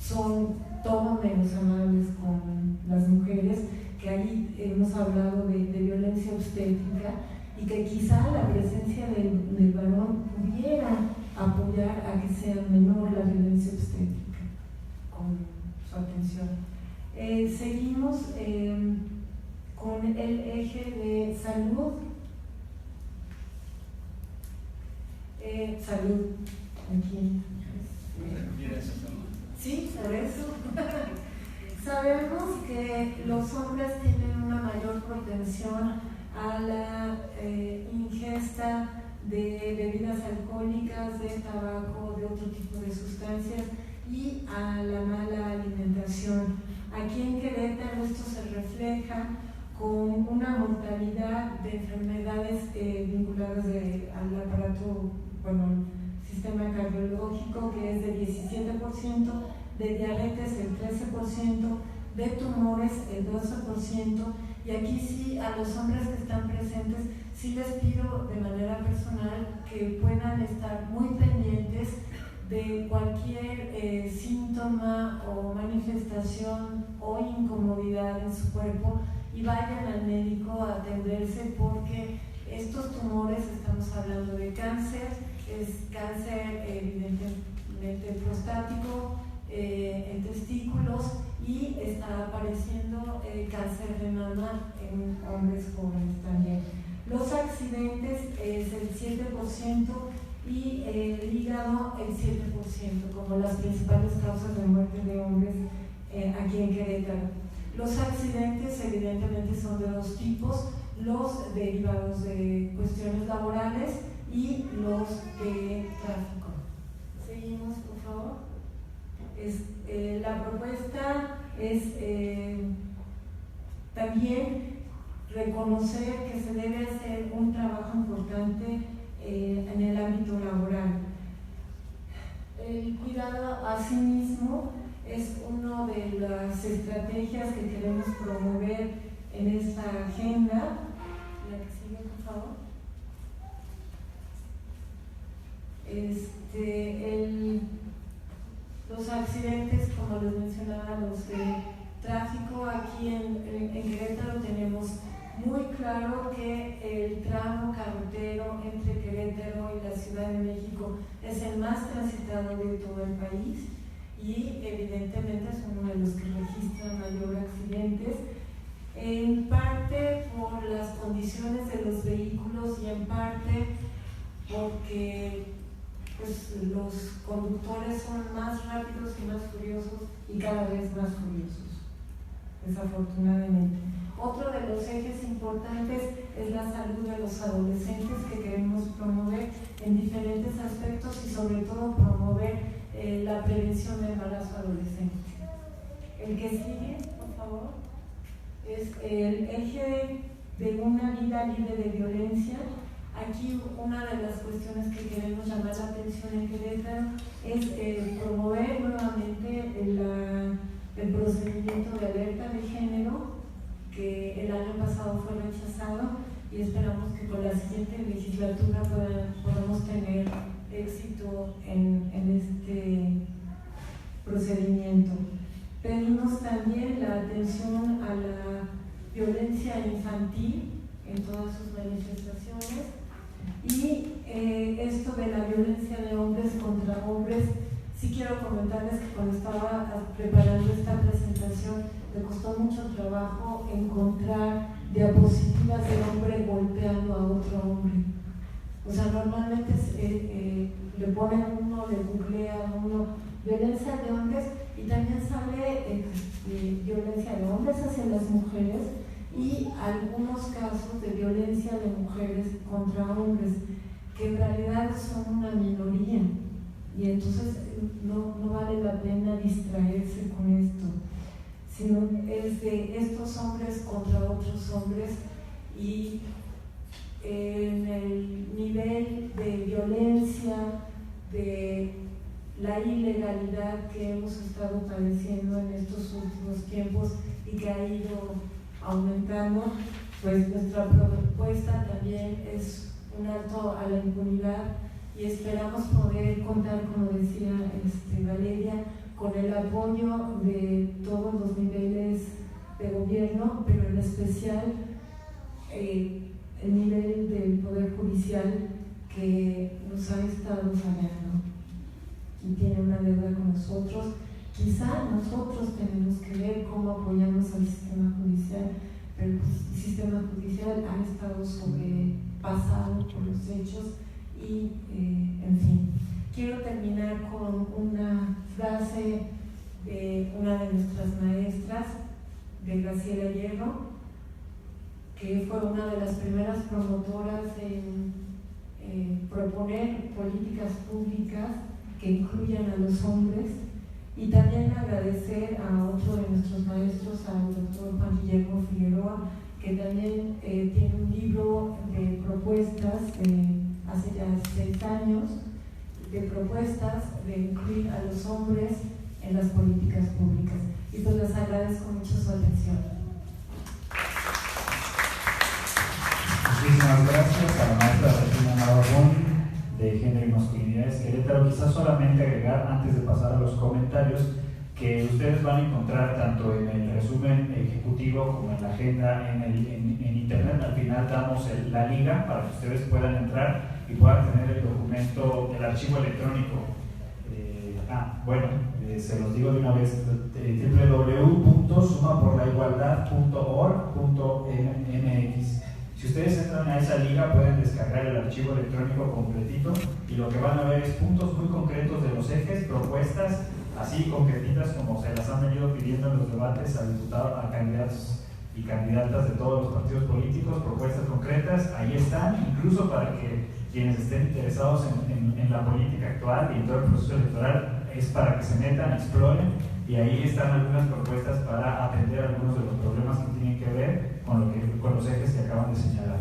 son todo menos amables con las mujeres, que ahí hemos hablado de violencia obstétrica, y que quizá la presencia del varón pudiera apoyar a que sea menor la violencia obstétrica con su atención. Seguimos con el eje de salud. Salud, aquí. Sí, por eso. Sabemos que los hombres tienen una mayor propensión a la ingesta de bebidas alcohólicas, de tabaco, de otro tipo de sustancias, y a la mala alimentación. Aquí en Querétaro esto se refleja con una mortalidad de enfermedades vinculadas al aparato, bueno, sistema cardiológico, que es de 17%, de diabetes el 13%, de tumores el 12%, y aquí sí, a los hombres que están presentes, sí les pido de manera personal que puedan estar muy pendientes de cualquier síntoma o manifestación o incomodidad en su cuerpo, y vayan al médico a atenderse, porque estos tumores, estamos hablando de cáncer, es cáncer evidentemente prostático, en testículos, y está apareciendo cáncer de mama en hombres jóvenes también. Los accidentes es el 7% y el hígado el 7%, como las principales causas de muerte de hombres aquí en Querétaro. Los accidentes evidentemente son de dos tipos: los derivados de cuestiones laborales y los de tráfico. Seguimos, por favor. La propuesta es también reconocer que se debe hacer un trabajo importante en el ámbito laboral. El cuidado a sí mismo es una de las estrategias que queremos promover en esta agenda. La que sigue, por favor. Los accidentes, como les mencionaba, los de tráfico, aquí en Querétaro tenemos muy claro que el tramo carretero entre Querétaro y la Ciudad de México es el más transitado de todo el país, y evidentemente es uno de los que registran mayor accidentes, en parte por las condiciones de los vehículos y en parte porque pues, los conductores son más rápidos y más furiosos, y cada vez más furiosos. desafortunadamente. Otro de los ejes importantes es la salud de los adolescentes que queremos promover en diferentes aspectos y sobre todo promover la prevención del embarazo adolescente. El que sigue, por favor, es el eje de una vida libre de violencia. Aquí una de las cuestiones que queremos llamar la atención en Querétaro es promover nuevamente el procedimiento de alerta de género, que el año pasado fue rechazado, y esperamos que con la siguiente legislatura podamos tener éxito en este procedimiento. Pedimos también la atención a la violencia infantil en todas sus manifestaciones, y esto de la violencia de hombres contra hombres. Sí quiero comentarles que cuando estaba preparando esta presentación me costó mucho trabajo encontrar diapositivas de hombre golpeando a otro hombre. O sea, normalmente le ponen uno, le googlean uno violencia de hombres, y también sale violencia de hombres hacia las mujeres y algunos casos de violencia de mujeres contra hombres, que en realidad son una minoría, y entonces no vale la pena distraerse con esto, sino es de estos hombres contra otros hombres. Y en el nivel de violencia, de la ilegalidad que hemos estado padeciendo en estos últimos tiempos y que ha ido aumentando, pues nuestra propuesta también es un alto a la impunidad, y esperamos poder contar, como decía Valeria, con el apoyo de todos los niveles de gobierno, pero en especial el nivel del Poder Judicial, que nos ha estado fallando y tiene una deuda con nosotros. Quizá nosotros tenemos que ver cómo apoyamos al sistema judicial, pero el sistema judicial ha estado sobrepasado por los hechos y, en fin. Quiero terminar con una frase de una de nuestras maestras, de Graciela Hierro, que fue una de las primeras promotoras en proponer políticas públicas que incluyan a los hombres. Y también agradecer a otro de nuestros maestros, al doctor Juan Guillermo Figueroa, que también tiene un libro de propuestas hace ya 6 años, de propuestas de incluir a los hombres en las políticas públicas. Y pues les agradezco mucho su atención. Muchísimas gracias a la maestra Regina Navarrón, de Género y Masculinidades Querétaro. Quizás solamente agregar, antes de pasar a los comentarios, que ustedes van a encontrar tanto en el resumen ejecutivo como en la agenda en internet. Al final damos la liga para que ustedes puedan entrar y puedan tener el documento, el archivo electrónico. Se los digo de una vez: www.sumaporlaigualdad.org.mx. Si ustedes entran a esa liga pueden descargar el archivo electrónico completito, y lo que van a ver es puntos muy concretos de los ejes, propuestas así concretitas como se las han venido pidiendo en los debates a diputados, a candidatos y candidatas de todos los partidos políticos. Propuestas concretas, ahí están, incluso para que quienes estén interesados en la política actual y en todo el proceso electoral, es para que se metan, exploren, y ahí están algunas propuestas para atender algunos de los problemas que tienen que ver con los ejes que acaban de señalar.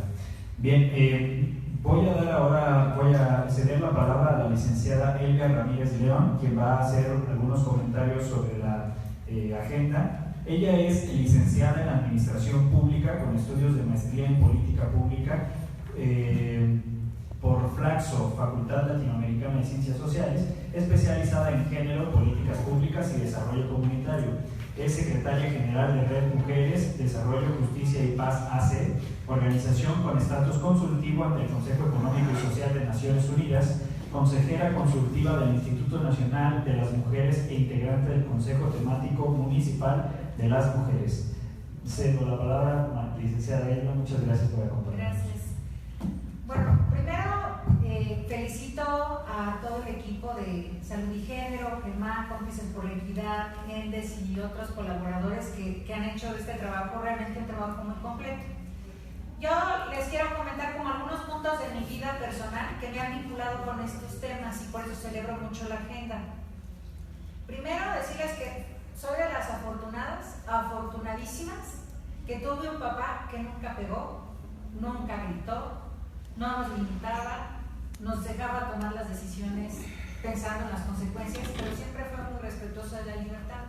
Bien, voy a ceder la palabra a la licenciada Elvia Ramírez León, quien va a hacer algunos comentarios sobre la agenda. Ella es licenciada en Administración Pública con estudios de maestría en Política Pública por Flaxo, Facultad Latinoamericana de Ciencias Sociales, especializada en Género, Políticas Públicas y Desarrollo Comunitario. Es secretaria general de Red Mujeres, Desarrollo, Justicia y Paz AC, organización con estatus consultivo ante el Consejo Económico y Social de Naciones Unidas, consejera consultiva del Instituto Nacional de las Mujeres e integrante del Consejo Temático Municipal de las Mujeres. Cedo la palabra a la licenciada Elvia. Muchas gracias por acompañarnos. Gracias. Bueno, primero felicito a todo el equipo de Salud y Género, GEMA, Cómplices por la Equidad, GENDES y otros colaboradores que han hecho de este trabajo realmente un trabajo muy completo. Yo les quiero comentar como algunos puntos de mi vida personal que me han vinculado con estos temas y por eso celebro mucho la agenda. Primero, decirles que soy de las afortunadísimas, que tuve un papá que nunca pegó, nunca gritó, no nos limitaba, nos dejaba tomar las decisiones pensando en las consecuencias, pero siempre fue muy respetuoso de la libertad.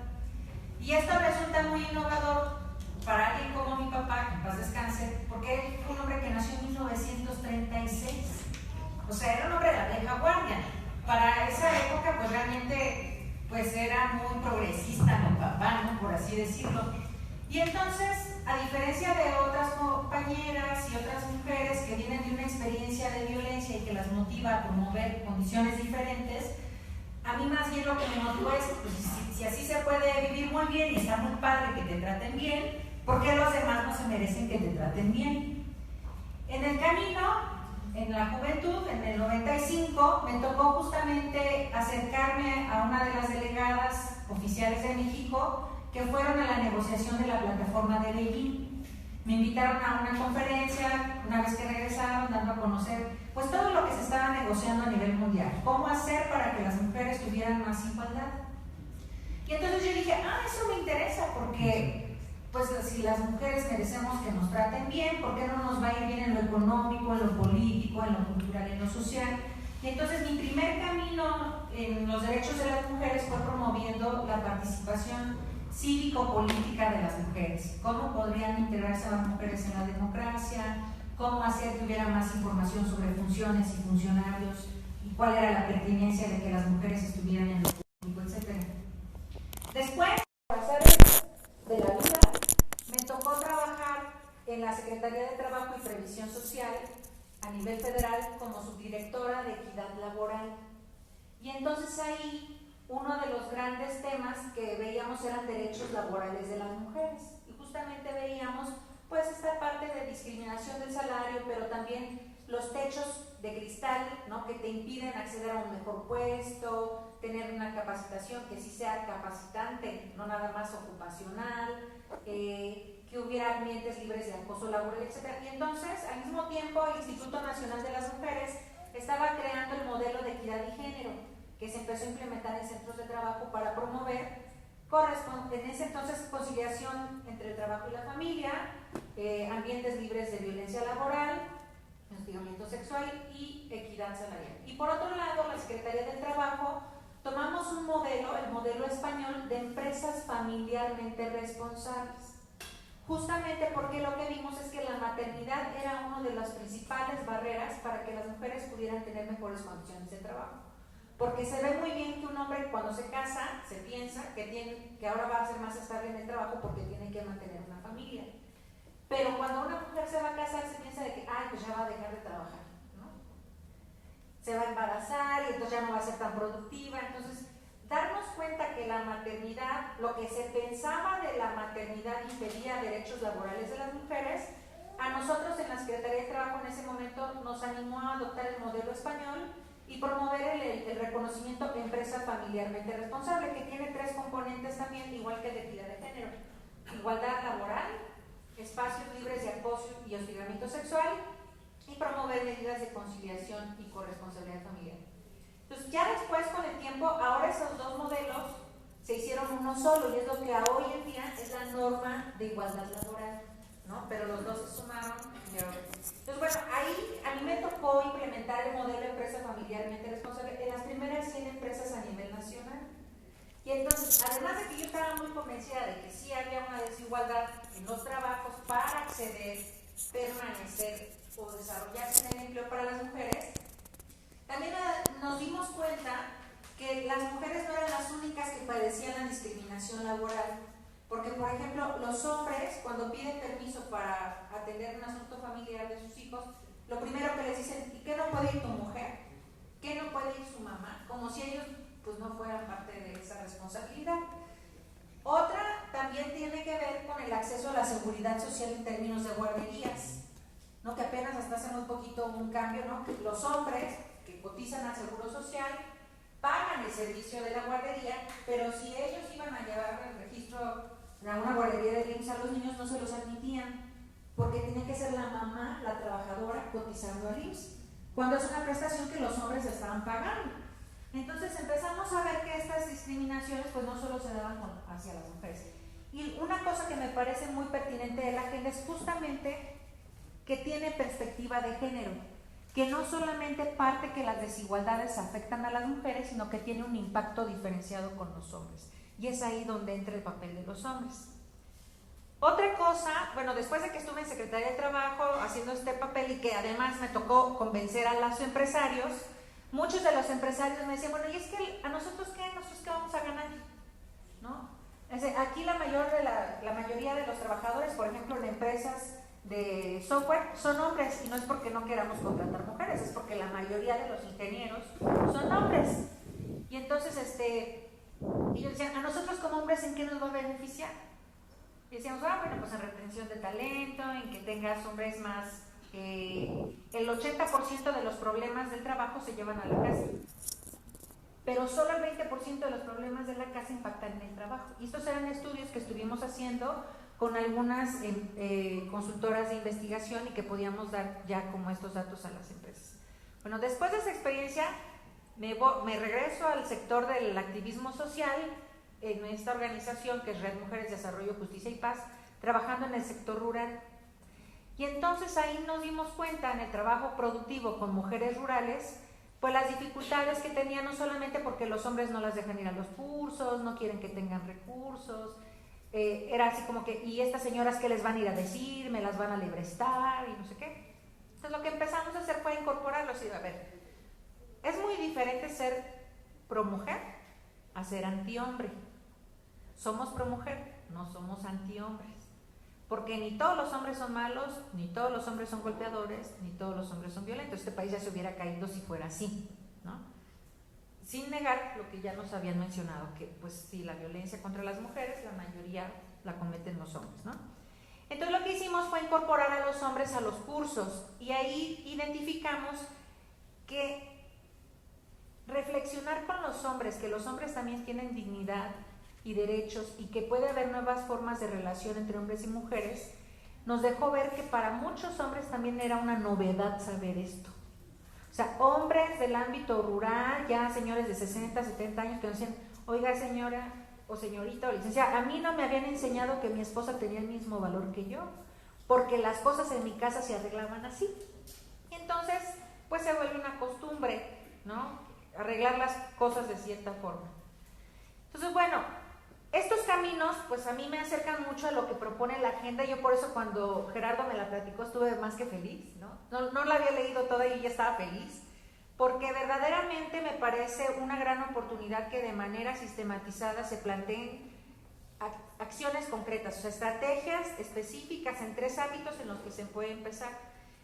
Y esto resulta muy innovador para alguien como mi papá, que en paz descanse, porque él fue un hombre que nació en 1936. O sea, era un hombre de la vieja guardia. Para esa época, pues realmente pues era muy progresista mi papá, ¿no? Por así decirlo. Y entonces, a diferencia de otras compañeras y otras mujeres que vienen de una experiencia de violencia y que las motiva a promover condiciones diferentes, a mí más bien lo que me motivó es, pues, si así se puede vivir muy bien y está muy padre que te traten bien, ¿por qué los demás no se merecen que te traten bien? En el camino, en la juventud, en el 95, me tocó justamente acercarme a una de las delegadas oficiales de México que fueron a la negociación de la plataforma de Beijing. Me invitaron a una conferencia, una vez que regresaron, dando a conocer pues todo lo que se estaba negociando a nivel mundial, cómo hacer para que las mujeres tuvieran más igualdad. Y entonces yo dije, eso me interesa, porque pues si las mujeres merecemos que nos traten bien, ¿por qué no nos va a ir bien en lo económico, en lo político, en lo cultural, en lo social? Y entonces mi primer camino en los derechos de las mujeres fue promoviendo la participación cívico-política de las mujeres, cómo podrían integrarse las mujeres en la democracia, cómo hacer que hubiera más información sobre funciones y funcionarios y cuál era la pertinencia de que las mujeres estuvieran en lo público, etc. Después, por azares de la vida, me tocó trabajar en la Secretaría de Trabajo y Previsión Social a nivel federal como subdirectora de Equidad Laboral. Y entonces ahí uno de los grandes temas que veíamos eran derechos laborales de las mujeres. Y justamente veíamos pues esta parte de discriminación del salario, pero también los techos de cristal, ¿no? Que te impiden acceder a un mejor puesto, tener una capacitación que sí sea capacitante, no nada más ocupacional, que hubiera ambientes libres de acoso laboral, etc. Y entonces, al mismo tiempo, el Instituto Nacional de las Mujeres estaba creando el modelo de equidad y género, que se empezó a implementar en centros de trabajo para promover, en ese entonces, conciliación entre el trabajo y la familia, ambientes libres de violencia laboral, hostigamiento sexual y equidad salarial. Y por otro lado, la Secretaría del Trabajo tomamos un modelo, el modelo español de empresas familiarmente responsables. Justamente porque lo que vimos es que la maternidad era una de las principales barreras para que las mujeres pudieran tener mejores condiciones de trabajo. Porque se ve muy bien que un hombre cuando se casa, se piensa que ahora va a ser más estable en el trabajo porque tiene que mantener una familia. Pero cuando una mujer se va a casar, se piensa de que, pues ya va a dejar de trabajar, ¿no? Se va a embarazar y entonces ya no va a ser tan productiva. Entonces, darnos cuenta que la maternidad, lo que se pensaba de la maternidad impedía derechos laborales de las mujeres, a nosotros en la Secretaría de Trabajo en ese momento nos animó a adoptar el modelo español y promover el reconocimiento de empresa familiarmente responsable, que tiene 3 componentes también, igual que de equidad de género: igualdad laboral, espacios libres de acoso y hostigamiento sexual, y promover medidas de conciliación y corresponsabilidad familiar. Entonces, ya después, con el tiempo, ahora esos 2 modelos se hicieron uno solo, y es lo que hoy en día es la norma de igualdad laboral, ¿no? Pero los 2 se sumaron. Entonces, bueno, ahí a mí me tocó implementar el modelo de empresa familiarmente responsable en las primeras 100 empresas a nivel nacional. Y entonces, además de que yo estaba muy convencida de que sí había una desigualdad en los trabajos para acceder, permanecer o desarrollarse en el empleo para las mujeres, también nos dimos cuenta que las mujeres no eran las únicas que padecían la discriminación laboral. Porque, por ejemplo, los hombres, cuando piden permiso para atender un asunto familiar de sus hijos, lo primero que les dicen: ¿y qué no puede ir tu mujer? ¿Qué no puede ir su mamá? Como si ellos pues no fueran parte de esa responsabilidad. Otra también tiene que ver con el acceso a la seguridad social en términos de guarderías, ¿no? Que apenas hasta hace muy poquito hubo un cambio, ¿no? Los hombres, que cotizan al Seguro Social, pagan el servicio de la guardería, pero si ellos iban a llevar el registro a una guardería de IMSS a los niños, no se los admitían, porque tenía que ser la mamá, la trabajadora, cotizando al IMSS, cuando es una prestación que los hombres estaban pagando. Entonces empezamos a ver que estas discriminaciones pues no solo se daban hacia las mujeres. Y una cosa que me parece muy pertinente de la agenda es justamente que tiene perspectiva de género, que no solamente parte que las desigualdades afectan a las mujeres, sino que tiene un impacto diferenciado con los hombres. Y es ahí donde entra el papel de los hombres. Otra cosa, bueno, después de que estuve en Secretaría de Trabajo haciendo este papel y que además me tocó convencer a los empresarios, muchos de los empresarios me decían, bueno, ¿y es que a nosotros qué? ¿Nosotros qué vamos a ganar? ¿No? Aquí la mayoría de los trabajadores, por ejemplo, en empresas de software, son hombres, y no es porque no queramos contratar mujeres, es porque la mayoría de los ingenieros son hombres. Y entonces, ellos decían, ¿a nosotros como hombres en qué nos va a beneficiar? Y decíamos, bueno, pues en retención de talento, en que tengas hombres más. El 80% de los problemas del trabajo se llevan a la casa, pero solo el 20% de los problemas de la casa impactan en el trabajo. Y estos eran estudios que estuvimos haciendo con algunas consultoras de investigación y que podíamos dar ya como estos datos a las empresas. Bueno, después de esa experiencia me regreso al sector del activismo social en esta organización que es Red Mujeres, Desarrollo, Justicia y Paz, trabajando en el sector rural. Y entonces ahí nos dimos cuenta en el trabajo productivo con mujeres rurales, pues las dificultades que tenían, no solamente porque los hombres no las dejan ir a los cursos, no quieren que tengan recursos, era así como que, ¿y estas señoras qué les van a ir a decir? ¿Me las van a librestar? Y no sé qué. Entonces lo que empezamos a hacer fue incorporarlos y a ver, es muy diferente ser pro mujer a ser anti hombre. Somos pro mujer, no somos anti hombres. Porque ni todos los hombres son malos, ni todos los hombres son golpeadores, ni todos los hombres son violentos. Este país ya se hubiera caído si fuera así, ¿no? Sin negar lo que ya nos habían mencionado, que pues sí, la violencia contra las mujeres, la mayoría la cometen los hombres, ¿no? Entonces lo que hicimos fue incorporar a los hombres a los cursos y ahí identificamos que reflexionar con los hombres, que los hombres también tienen dignidad y derechos y que puede haber nuevas formas de relación entre hombres y mujeres, nos dejó ver que para muchos hombres también era una novedad saber esto. O sea, hombres del ámbito rural, ya señores de 60, 70 años que nos decían, oiga señora o señorita o licenciada, a mí no me habían enseñado que mi esposa tenía el mismo valor que yo, porque las cosas en mi casa se arreglaban así. Y entonces, pues se vuelve una costumbre, ¿no? Arreglar las cosas de cierta forma. Entonces, bueno, estos caminos, pues a mí me acercan mucho a lo que propone la agenda. Yo por eso cuando Gerardo me la platicó estuve más que feliz, no la había leído toda y ya estaba feliz, porque verdaderamente me parece una gran oportunidad que de manera sistematizada se planteen acciones concretas, o sea, estrategias específicas en 3 ámbitos en los que se puede empezar.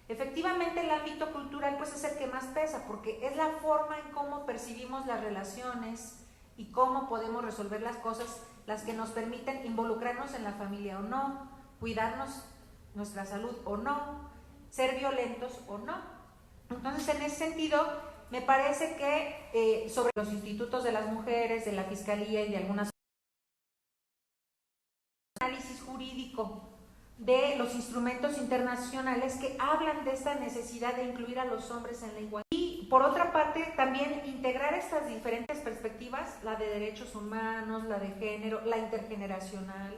Efectivamente el ámbito cultural pues es el que más pesa, porque es la forma en cómo percibimos las relaciones y cómo podemos resolver las cosas, las que nos permiten involucrarnos en la familia o no, cuidarnos nuestra salud o no, ser violentos o no. Entonces, en ese sentido, me parece que sobre los institutos de las mujeres, de la Fiscalía y de algunas análisis jurídico de los instrumentos internacionales que hablan de esta necesidad de incluir a los hombres en la igualdad. Y por otra parte, también integrar estas diferentes perspectivas, la de derechos humanos, la de género, la intergeneracional,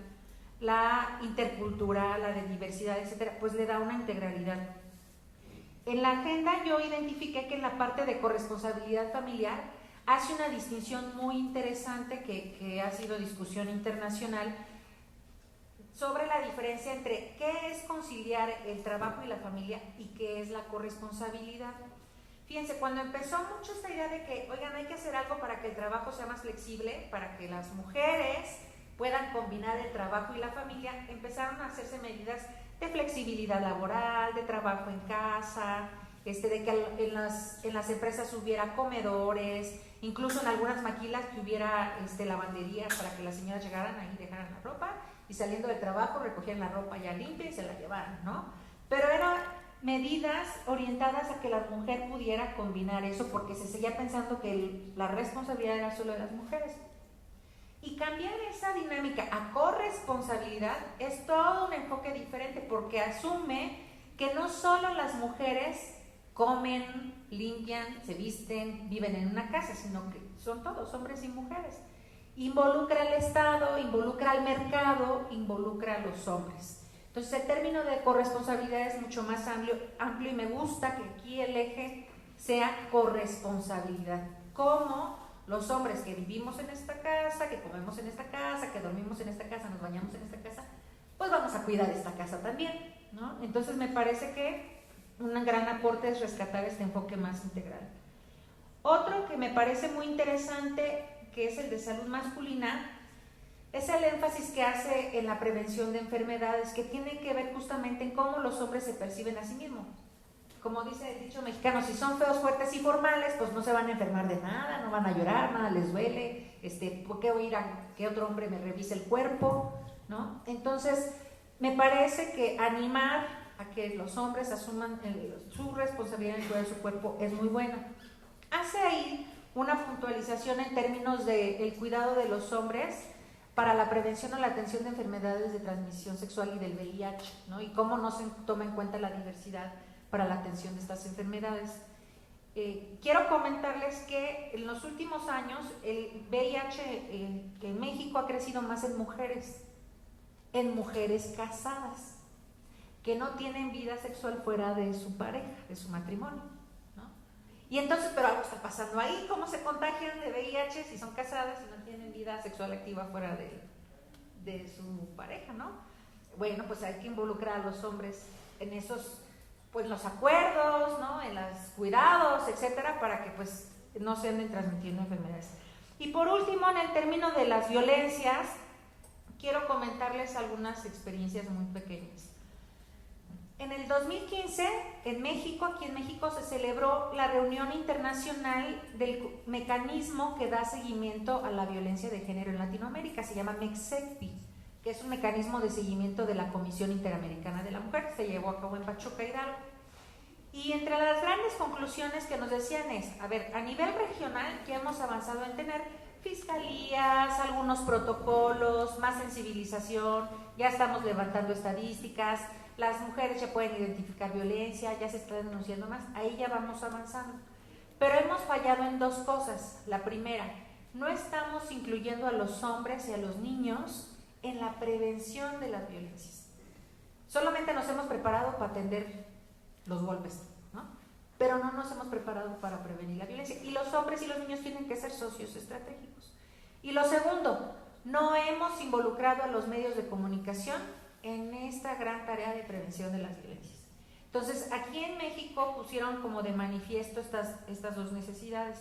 la intercultural, la de diversidad, etcétera, pues le da una integralidad. En la agenda yo identifiqué que en la parte de corresponsabilidad familiar hace una distinción muy interesante que ha sido discusión internacional sobre la diferencia entre qué es conciliar el trabajo y la familia y qué es la corresponsabilidad. Fíjense, cuando empezó mucho esta idea de que, oigan, hay que hacer algo para que el trabajo sea más flexible, para que las mujeres puedan combinar el trabajo y la familia, empezaron a hacerse medidas de flexibilidad laboral, de trabajo en casa, de que en las empresas hubiera comedores, incluso en algunas maquilas que hubiera lavandería para que las señoras llegaran ahí, dejaran la ropa y saliendo del trabajo recogían la ropa ya limpia y se la llevaran, ¿no? Pero era medidas orientadas a que la mujer pudiera combinar eso, porque se seguía pensando que la responsabilidad era solo de las mujeres. Y cambiar esa dinámica a corresponsabilidad es todo un enfoque diferente, porque asume que no solo las mujeres comen, limpian, se visten, viven en una casa, sino que son todos, hombres y mujeres. Involucra al Estado, involucra al mercado, involucra a los hombres. Entonces el término de corresponsabilidad es mucho más amplio y me gusta que aquí el eje sea corresponsabilidad. Como los hombres que vivimos en esta casa, que comemos en esta casa, que dormimos en esta casa, nos bañamos en esta casa, pues vamos a cuidar esta casa también, ¿no? Entonces me parece que un gran aporte es rescatar este enfoque más integral. Otro que me parece muy interesante, que es el de salud masculina, es el énfasis que hace en la prevención de enfermedades, que tiene que ver justamente en cómo los hombres se perciben a sí mismos. Como dice el dicho mexicano, si son feos, fuertes y formales, pues no se van a enfermar de nada, no van a llorar, nada les duele, ¿por qué oír a que otro hombre me revise el cuerpo? ¿No? Entonces, me parece que animar a que los hombres asuman su responsabilidad en cuidar su cuerpo es muy bueno. Hace ahí una puntualización en términos del cuidado de los hombres para la prevención o la atención de enfermedades de transmisión sexual y del VIH, ¿no? Y cómo no se toma en cuenta la diversidad para la atención de estas enfermedades. Quiero comentarles que en los últimos años el VIH en México ha crecido más en mujeres casadas, que no tienen vida sexual fuera de su pareja, de su matrimonio, ¿no? Y entonces, pero algo está pasando ahí. ¿Cómo se contagian de VIH si son casadas y no tienen vida sexual activa fuera de su pareja, ¿no? Bueno, pues hay que involucrar a los hombres en esos, pues los acuerdos, ¿no? En los cuidados, etcétera, para que pues no se anden transmitiendo enfermedades. Y por último, en el término de las violencias, quiero comentarles algunas experiencias muy pequeñas. En el 2015, aquí en México, se celebró la reunión internacional del mecanismo que da seguimiento a la violencia de género en Latinoamérica. Se llama MEXECPI, que es un mecanismo de seguimiento de la Comisión Interamericana de la Mujer, que se llevó a cabo en Pachuca, Hidalgo. Y entre las grandes conclusiones que nos decían es, a ver, a nivel regional ya hemos avanzado en tener fiscalías, algunos protocolos, más sensibilización, ya estamos levantando estadísticas, las mujeres ya pueden identificar violencia, ya se está denunciando más, ahí ya vamos avanzando. Pero hemos fallado en dos cosas. La primera, no estamos incluyendo a los hombres y a los niños en la prevención de las violencias. Solamente nos hemos preparado para atender los golpes, ¿no? Pero no nos hemos preparado para prevenir la violencia. Y los hombres y los niños tienen que ser socios estratégicos. Y lo segundo, no hemos involucrado a los medios de comunicación en esta gran tarea de prevención de las violencias. Entonces, aquí en México pusieron como de manifiesto estas dos necesidades.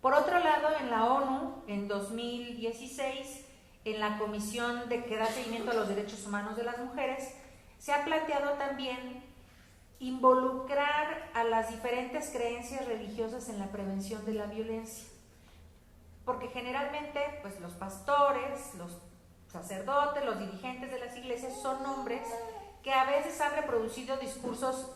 Por otro lado, en la ONU, en 2016, en la Comisión que da seguimiento a los derechos humanos de las mujeres, se ha planteado también involucrar a las diferentes creencias religiosas en la prevención de la violencia. Porque generalmente, pues los pastores, los sacerdotes, los dirigentes de las iglesias son hombres que a veces han reproducido discursos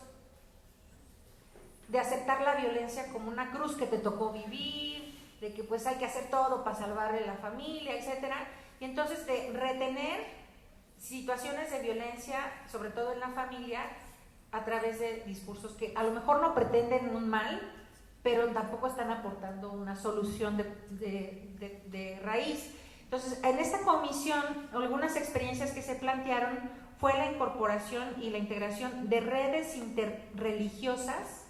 de aceptar la violencia como una cruz que te tocó vivir, de que pues hay que hacer todo para salvarle la familia, etcétera, y entonces de retener situaciones de violencia, sobre todo en la familia, a través de discursos que a lo mejor no pretenden un mal, pero tampoco están aportando una solución de raíz. Entonces, en esta comisión, algunas experiencias que se plantearon fue la incorporación y la integración de redes interreligiosas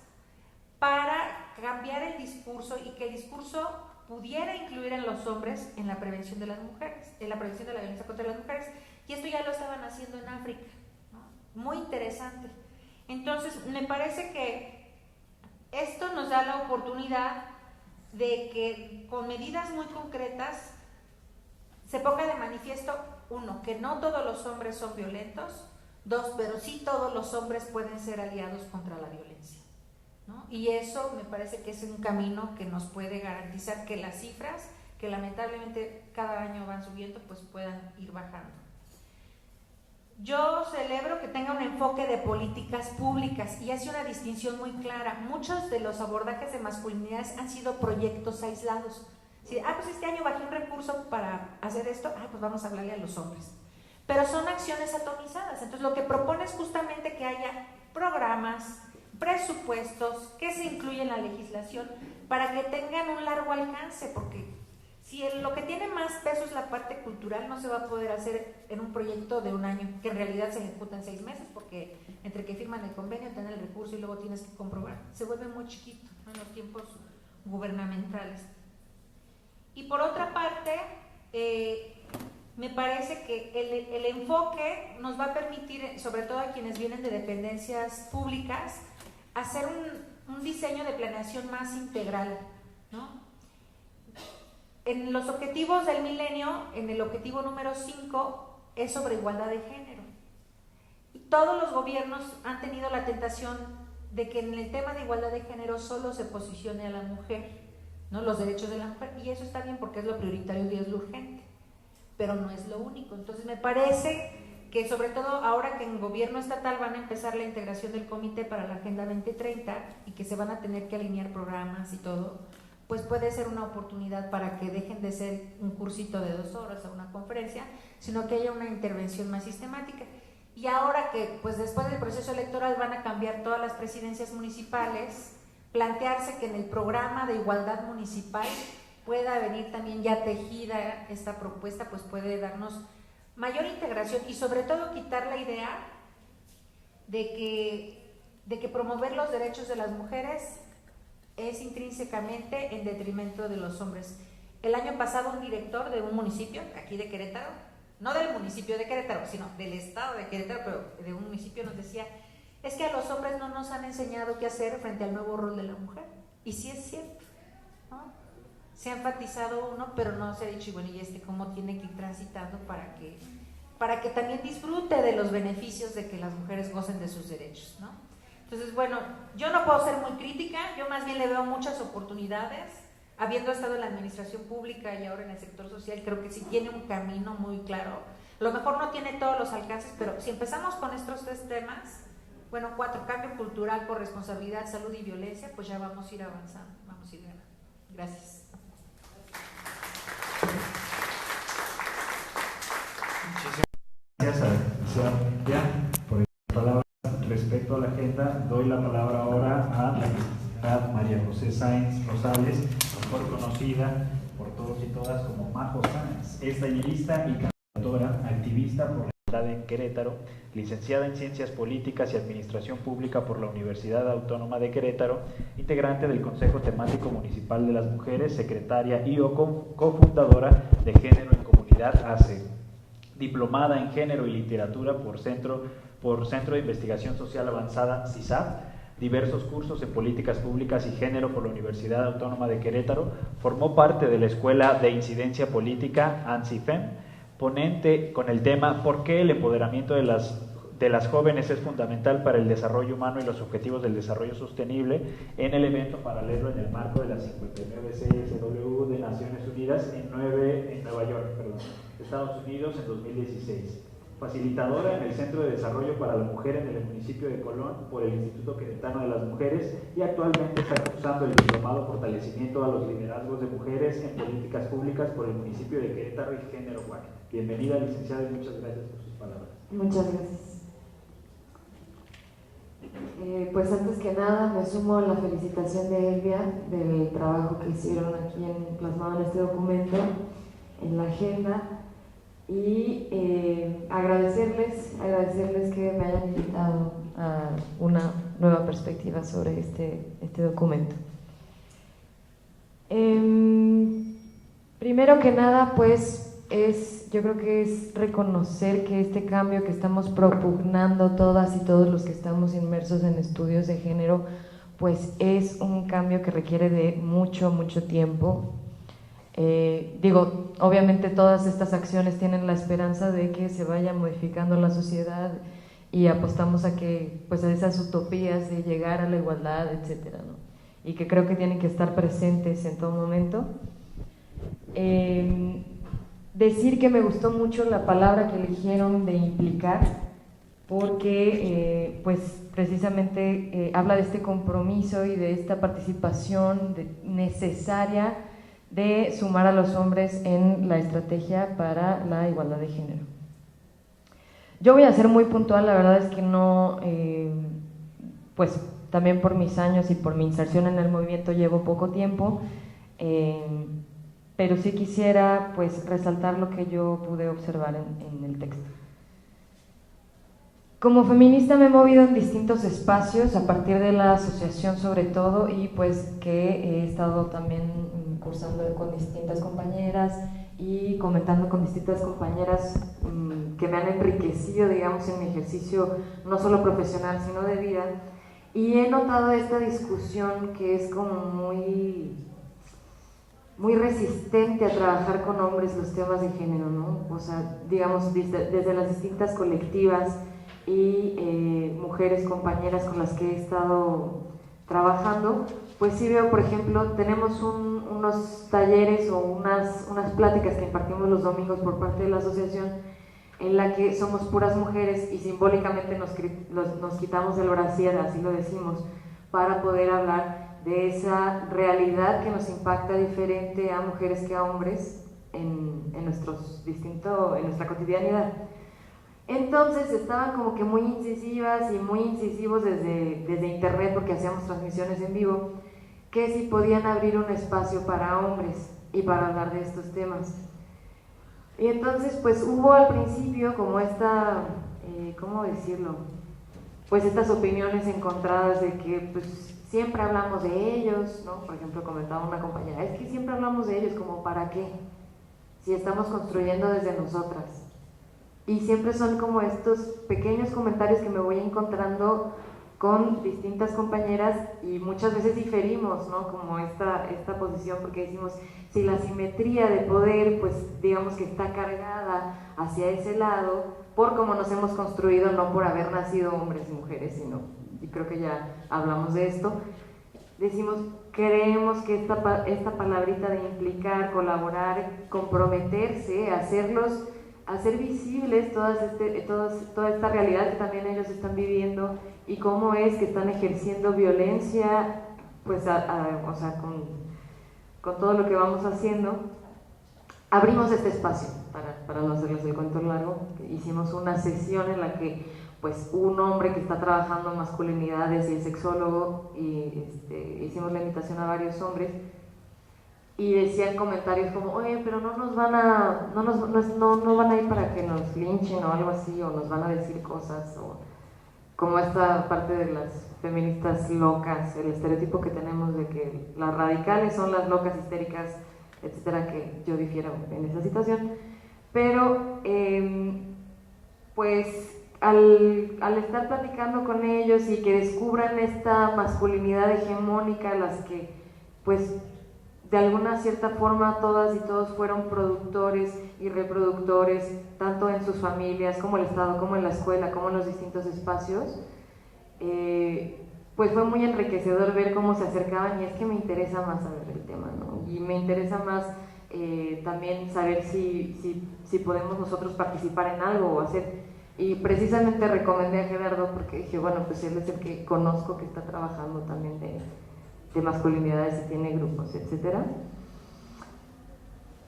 para cambiar el discurso y que el discurso pudiera incluir a los hombres en la prevención de las mujeres, en la prevención de la violencia contra las mujeres. Y esto ya lo estaban haciendo en África, ¿no? Muy interesante. Entonces, me parece que esto nos da la oportunidad de que con medidas muy concretas se ponga de manifiesto, uno, que no todos los hombres son violentos, dos, pero sí todos los hombres pueden ser aliados contra la violencia, ¿no? Y eso me parece que es un camino que nos puede garantizar que las cifras, que lamentablemente cada año van subiendo, pues puedan ir bajando. yo celebro que tenga un enfoque de políticas públicas y hace una distinción muy clara. Muchos de los abordajes de masculinidades han sido proyectos aislados. Si, pues este año bajé un recurso para hacer esto, pues vamos a hablarle a los hombres. Pero son acciones atomizadas. Entonces lo que propone es justamente que haya programas, presupuestos, que se incluya en la legislación para que tengan un largo alcance, porque si lo que tiene más peso es la parte cultural, no se va a poder hacer en un proyecto de un año, que en realidad se ejecuta en 6 meses, porque entre que firman el convenio, tienen el recurso y luego tienes que comprobar, se vuelve muy chiquito, ¿no?, en los tiempos gubernamentales. Y por otra parte, me parece que el enfoque nos va a permitir, sobre todo a quienes vienen de dependencias públicas, hacer un diseño de planeación más integral, ¿no? En los objetivos del milenio, en el objetivo número 5, es sobre igualdad de género. Y todos los gobiernos han tenido la tentación de que en el tema de igualdad de género solo se posicione a la mujer, ¿no?, los derechos de la mujer, y eso está bien porque es lo prioritario y es lo urgente, pero no es lo único. Entonces me parece que sobre todo ahora que en gobierno estatal van a empezar la integración del comité para la Agenda 2030 y que se van a tener que alinear programas y todo, pues puede ser una oportunidad para que dejen de ser un cursito de 2 horas o una conferencia, sino que haya una intervención más sistemática. Y ahora que pues después del proceso electoral van a cambiar todas las presidencias municipales, plantearse que en el programa de igualdad municipal pueda venir también ya tejida esta propuesta, pues puede darnos mayor integración y sobre todo quitar la idea de que promover los derechos de las mujeres es intrínsecamente en detrimento de los hombres. El año pasado un director de un municipio, aquí de Querétaro, no del municipio de Querétaro, sino del estado de Querétaro, pero de un municipio, nos decía, es que a los hombres no nos han enseñado qué hacer frente al nuevo rol de la mujer. Y sí es cierto, ¿no? Se ha enfatizado uno, pero no se ha dicho, y bueno, ¿y cómo tiene que ir transitando para que también disfrute de los beneficios de que las mujeres gocen de sus derechos, ¿no? Entonces, bueno, yo no puedo ser muy crítica, yo más bien le veo muchas oportunidades, habiendo estado en la administración pública y ahora en el sector social, creo que sí tiene un camino muy claro. A lo mejor no tiene todos los alcances, pero si empezamos con estos 3 temas, bueno, 4, cambio cultural, corresponsabilidad, salud y violencia, pues ya vamos a ir avanzando, vamos a ir ganando. Gracias. Muchísimas gracias por las palabras respecto a la agenda. Doy la palabra ahora a la licenciada María José Sáenz Rosales, mejor conocida por todos y todas como Majo Sáenz. Es tallerista y cantautora, activista por la igualdad en Querétaro, licenciada en Ciencias Políticas y Administración Pública por la Universidad Autónoma de Querétaro, integrante del Consejo Temático Municipal de las Mujeres, secretaria y cofundadora de Género en Comunidad AC, diplomada en Género y Literatura por Centro de Investigación Social Avanzada CISAP, diversos cursos en Políticas Públicas y Género por la Universidad Autónoma de Querétaro, formó parte de la Escuela de Incidencia Política ANSIFEM, ponente con el tema ¿Por qué el empoderamiento de las jóvenes es fundamental para el desarrollo humano y los objetivos del desarrollo sostenible?, en el evento paralelo en el marco de la 59 CSW de Naciones Unidas en Nueva York, Estados Unidos, en 2016. Facilitadora en el Centro de Desarrollo para la Mujer en el municipio de Colón por el Instituto Queretano de las Mujeres, y actualmente está cursando el diplomado Fortalecimiento a los Liderazgos de Mujeres en Políticas Públicas por el municipio de Querétaro y Género WAC. Bienvenida, licenciada, y muchas gracias por sus palabras. Muchas gracias. Pues antes que nada me sumo a la felicitación de Elvia del trabajo que hicieron aquí plasmado en este documento, en la agenda, y agradecerles que me hayan invitado a una nueva perspectiva sobre este documento. Primero que nada, pues yo creo que es reconocer que este cambio que estamos propugnando todas y todos los que estamos inmersos en estudios de género, pues es un cambio que requiere de mucho tiempo. Obviamente todas estas acciones tienen la esperanza de que se vaya modificando la sociedad y apostamos a que, pues, a esas utopías de llegar a la igualdad, etcétera, ¿no? Y que creo que tienen que estar presentes en todo momento. Decir que me gustó mucho la palabra que eligieron de implicar, porque pues precisamente habla de este compromiso y de esta participación necesaria de sumar a los hombres en la estrategia para la igualdad de género. Yo voy a ser muy puntual, la verdad es que no, pues también por mis años y por mi inserción en el movimiento llevo poco tiempo, pero sí quisiera pues resaltar lo que yo pude observar en el texto. Como feminista me he movido en distintos espacios a partir de la asociación sobre todo, y pues que he estado también cursando con distintas compañeras y comentando con distintas compañeras que me han enriquecido, digamos, en mi ejercicio no solo profesional sino de vida, y he notado esta discusión que es como muy resistente a trabajar con hombres los temas de género, ¿no? O sea, digamos, desde las distintas colectivas y mujeres compañeras con las que he estado trabajando, pues sí veo, por ejemplo, tenemos unos talleres o unas pláticas que impartimos los domingos por parte de la asociación, en la que somos puras mujeres y simbólicamente nos quitamos el brasier, así lo decimos, para poder hablar de esa realidad que nos impacta diferente a mujeres que a hombres en nuestra cotidianidad. Entonces estaban como que muy incisivas y muy incisivos desde internet, porque hacíamos transmisiones en vivo, que si podían abrir un espacio para hombres y para hablar de estos temas. Y entonces pues hubo al principio como esta, ¿cómo decirlo? Pues estas opiniones encontradas de que pues siempre hablamos de ellos, ¿no? Por ejemplo, comentaba una compañera, es que siempre hablamos de ellos, ¿como para qué? Si estamos construyendo desde nosotras. Y siempre son como estos pequeños comentarios que me voy encontrando con distintas compañeras, y muchas veces diferimos, ¿no? Como esta posición, porque decimos, si la simetría de poder, pues digamos que está cargada hacia ese lado, por cómo nos hemos construido, no por haber nacido hombres y mujeres, sino, y creo que ya hablamos de esto, decimos, creemos que esta palabrita de implicar, colaborar, comprometerse, hacer visibles toda esta realidad que también ellos están viviendo, y cómo es que están ejerciendo violencia, pues o sea, con todo lo que vamos haciendo. Abrimos este espacio, para no hacerles el cuento largo, hicimos una sesión en la que pues un hombre que está trabajando en masculinidades y es sexólogo, y hicimos la invitación a varios hombres, y decían comentarios como, oye, pero no van a ir para que nos linchen o algo así, o nos van a decir cosas, o como esta parte de las feministas locas, el estereotipo que tenemos de que las radicales son las locas histéricas, etcétera, que yo difiero en esa situación. Pero pues al estar platicando con ellos y que descubran esta masculinidad hegemónica, las que pues de alguna cierta forma todas y todos fueron productores y reproductores, tanto en sus familias, como el Estado, como en la escuela, como en los distintos espacios, pues fue muy enriquecedor ver cómo se acercaban, y es que me interesa más saber el tema, ¿no? Y me interesa más también saber si podemos nosotros participar en algo o hacer, y precisamente recomendé a Gerardo porque dije, bueno, pues él es el que conozco que está trabajando también de masculinidades y tiene grupos, etcétera.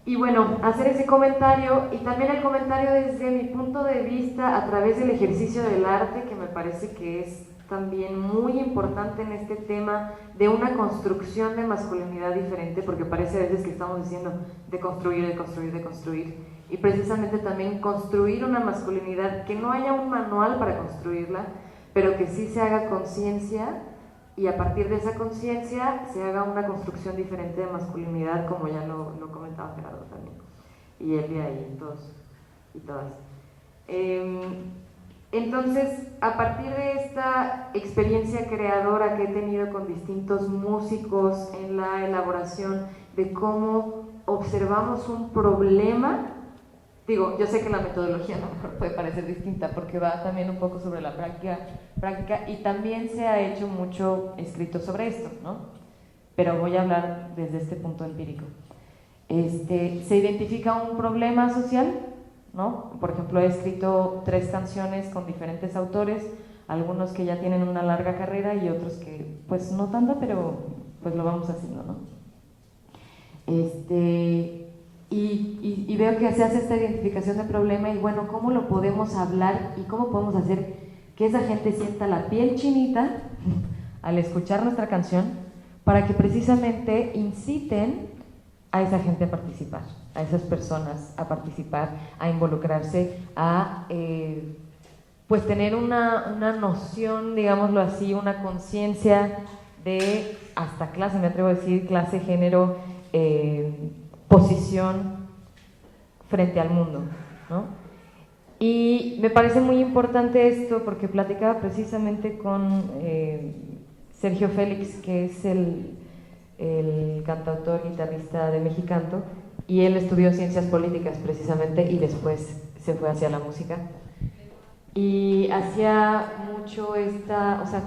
Y bueno, hacer ese comentario, y también el comentario desde mi punto de vista a través del ejercicio del arte, que me parece que es también muy importante en este tema de una construcción de masculinidad diferente, porque parece a veces que estamos diciendo de construir, y precisamente también construir una masculinidad, que no haya un manual para construirla, pero que sí se haga conciencia, y a partir de esa conciencia se haga una construcción diferente de masculinidad, como ya lo comentaba Gerardo también, y Elia y todos y todas. Entonces, a partir de esta experiencia creadora que he tenido con distintos músicos en la elaboración de cómo observamos un problema, digo, yo sé que la metodología a lo mejor puede parecer distinta porque va también un poco sobre la práctica, y también se ha hecho mucho escrito sobre esto, ¿no? Pero voy a hablar desde este punto empírico. Se identifica un problema social, ¿no? Por ejemplo, he escrito 3 canciones con diferentes autores, algunos que ya tienen una larga carrera y otros que pues no tanto, pero pues lo vamos haciendo, ¿no? Y veo que se hace esta identificación de problema y bueno, ¿cómo lo podemos hablar y cómo podemos hacer que esa gente sienta la piel chinita al escuchar nuestra canción para que precisamente inciten a esa gente a participar, a esas personas a participar, a involucrarse, a pues tener una noción, digámoslo así, una conciencia de hasta clase, me atrevo a decir, clase, género, posición frente al mundo, ¿no? Y me parece muy importante esto porque platicaba precisamente con Sergio Félix, que es el cantautor, guitarrista de Mexicanto, y él estudió ciencias políticas precisamente y después se fue hacia la música. Y hacía mucho esta, o sea,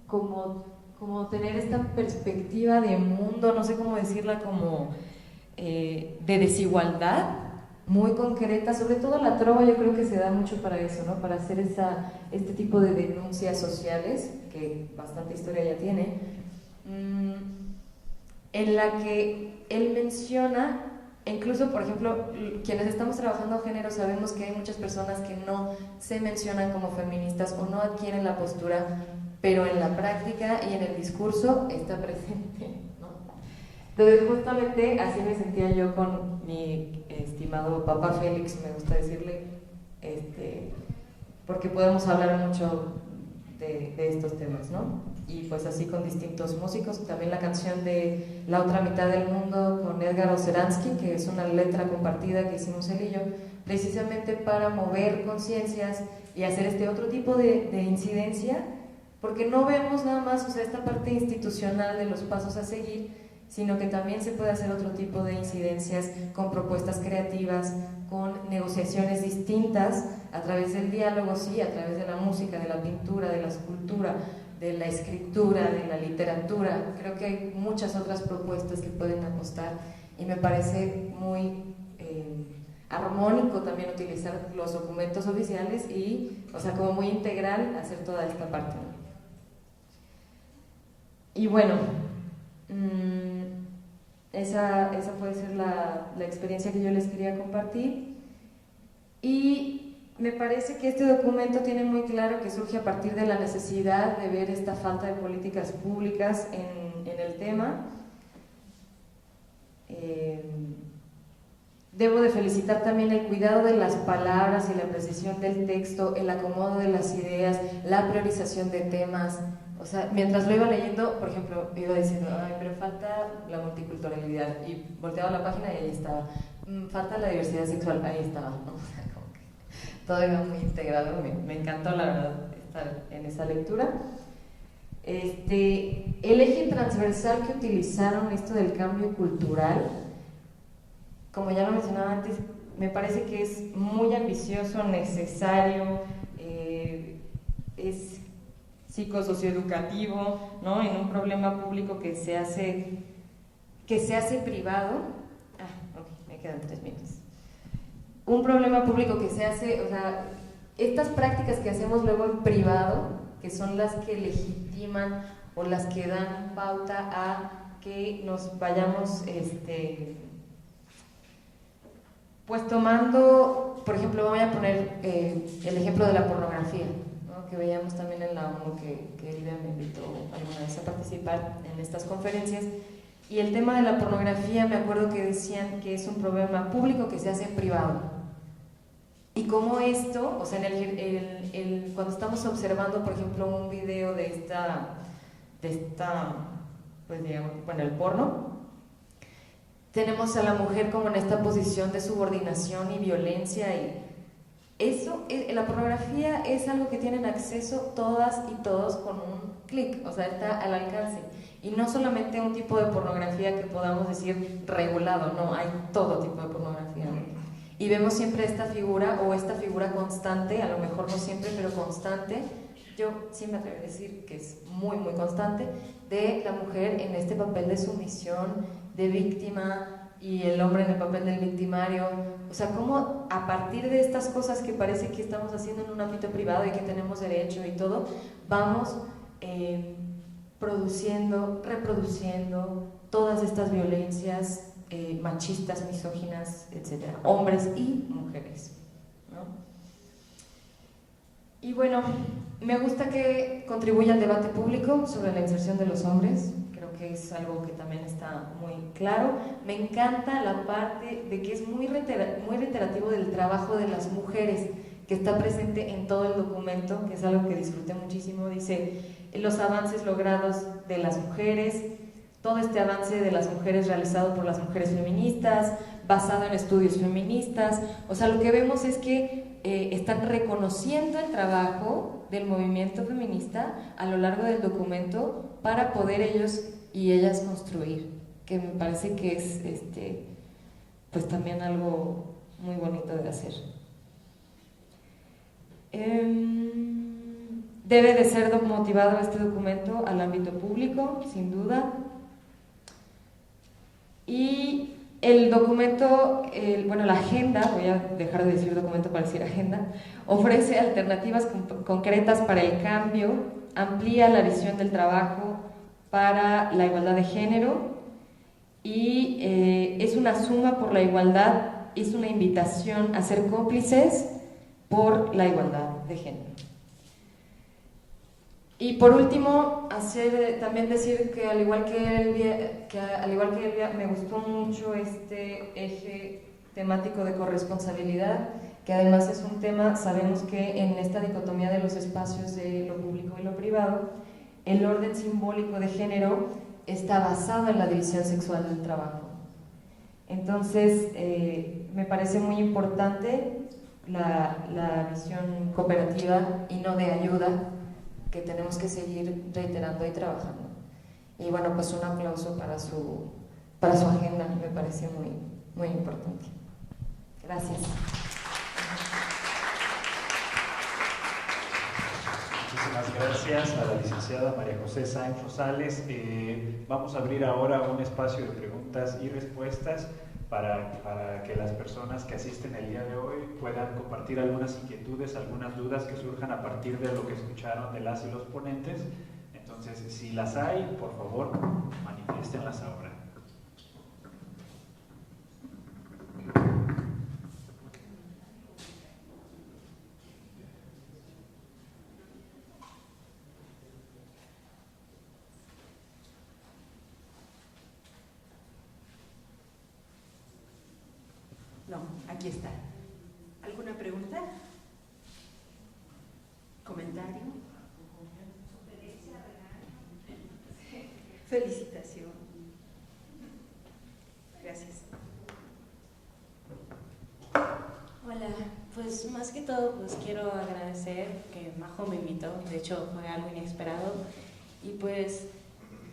como tener esta perspectiva de mundo, no sé cómo decirla, como de desigualdad muy concreta, sobre todo la trova yo creo que se da mucho para eso, ¿no? Para hacer este tipo de denuncias sociales, que bastante historia ya tiene, en la que él menciona, incluso por ejemplo, quienes estamos trabajando género sabemos que hay muchas personas que no se mencionan como feministas o no adquieren la postura, pero en la práctica y en el discurso está presente, ¿no? Entonces justamente así me sentía yo con mi estimado papá Félix, me gusta decirle, porque podemos hablar mucho de estos temas, ¿no? Y pues así con distintos músicos, también la canción de La otra mitad del mundo con Edgar Oceransky, que es una letra compartida que hicimos él y yo, precisamente para mover conciencias y hacer este otro tipo de incidencia, porque no vemos nada más, o sea, esta parte institucional de los pasos a seguir, sino que también se puede hacer otro tipo de incidencias con propuestas creativas, con negociaciones distintas, a través del diálogo, sí, a través de la música, de la pintura, de la escultura, de la escritura, de la literatura. Creo que hay muchas otras propuestas que pueden apostar y me parece muy armónico también utilizar los documentos oficiales y, o sea, como muy integral hacer toda esta parte, ¿no? Y bueno, esa puede ser la experiencia que yo les quería compartir. Y me parece que este documento tiene muy claro que surge a partir de la necesidad de ver esta falta de políticas públicas en el tema. Debo de felicitar también el cuidado de las palabras y la precisión del texto, el acomodo de las ideas, la priorización de temas. O sea, mientras lo iba leyendo, por ejemplo, iba diciendo, ay, pero falta la multiculturalidad, y volteaba la página y ahí estaba, falta la diversidad sexual, ahí estaba, ¿no? O sea, como que todo iba muy integrado, me encantó la verdad estar en esa lectura. El eje transversal que utilizaron, esto del cambio cultural, como ya lo mencionaba antes, me parece que es muy ambicioso, necesario, es psicosocioeducativo, ¿no? En un problema público que se hace privado. Me quedan 3 minutos. Un problema público que se hace, o sea, estas prácticas que hacemos luego en privado, que son las que legitiman o las que dan pauta a que nos vayamos, pues tomando, por ejemplo, voy a poner el ejemplo de la pornografía, ¿no? Que veíamos también en la ONU, que Elvia me invitó alguna vez a participar en estas conferencias. Y el tema de la pornografía, me acuerdo que decían que es un problema público que se hace en privado. Y como esto, o sea, cuando estamos observando, por ejemplo, un video de esta pues digamos, bueno, el porno, tenemos a la mujer como en esta posición de subordinación y violencia, y eso, la pornografía es algo que tienen acceso todas y todos con un clic, o sea, está al alcance. Y no solamente un tipo de pornografía que podamos decir regulado, no, hay todo tipo de pornografía, ¿no? Y vemos siempre esta figura, o esta figura constante, a lo mejor no siempre, pero constante, yo sí me atrevo a decir que es muy, muy constante, de la mujer en este papel de sumisión, de víctima, y el hombre en el papel del victimario. O sea, cómo a partir de estas cosas que parece que estamos haciendo en un ámbito privado y que tenemos derecho y todo, vamos produciendo, reproduciendo todas estas violencias machistas, misóginas, etcétera, hombres y mujeres, ¿no? Y bueno, me gusta que contribuya al debate público sobre la inserción de los hombres. Creo que es algo que también está muy claro. Me encanta la parte de que es muy reiterativo del trabajo de las mujeres, que está presente en todo el documento, que es algo que disfruté muchísimo. Dice, los avances logrados de las mujeres, todo este avance de las mujeres realizado por las mujeres feministas, basado en estudios feministas. O sea, lo que vemos es que están reconociendo el trabajo del movimiento feminista a lo largo del documento para poder ellos y ellas construir, que me parece que es pues también algo muy bonito de hacer. Debe de ser motivado este documento al ámbito público, sin duda. Y el documento, bueno, la agenda, voy a dejar de decir documento para decir agenda, ofrece alternativas concretas para el cambio, amplía la visión del trabajo para la igualdad de género y es una suma por la igualdad, es una invitación a ser cómplices por la igualdad de género. Y por último, también decir que al igual que Elvia, me gustó mucho este eje temático de corresponsabilidad, que además es un tema, sabemos que en esta dicotomía de los espacios de lo público y lo privado, el orden simbólico de género está basado en la división sexual del trabajo. Entonces, me parece muy importante la visión cooperativa y no de ayuda, que tenemos que seguir reiterando y trabajando. Y bueno, pues un aplauso para su agenda, me parece muy, muy importante. Gracias. Muchísimas gracias a la licenciada María José Sáenz Rosales. Vamos a abrir ahora un espacio de preguntas y respuestas para que las personas que asisten el día de hoy puedan compartir algunas inquietudes, algunas dudas que surjan a partir de lo que escucharon de las y los ponentes. Entonces, si las hay, por favor, manifiéstenlas ahora. No, aquí está. ¿Alguna pregunta? ¿Comentario? Felicitación. Gracias. Hola, pues más que todo pues quiero agradecer que Majo me invitó, de hecho fue algo inesperado y pues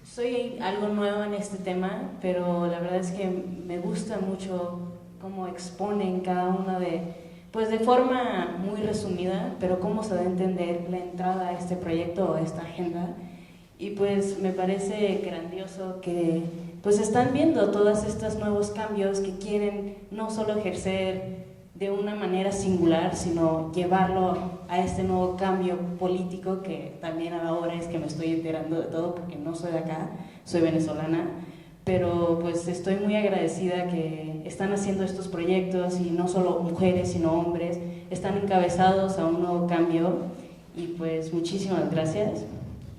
soy algo nuevo en este tema, pero la verdad es que me gusta mucho cómo exponen cada una pues de forma muy resumida, pero cómo se da a entender la entrada a este proyecto o a esta agenda. Y pues me parece grandioso que pues están viendo todos estos nuevos cambios que quieren no solo ejercer de una manera singular, sino llevarlo a este nuevo cambio político que también ahora es que me estoy enterando de todo porque no soy de acá, soy venezolana. Pero pues estoy muy agradecida que están haciendo estos proyectos y no solo mujeres sino hombres, están encabezados a un nuevo cambio y pues muchísimas gracias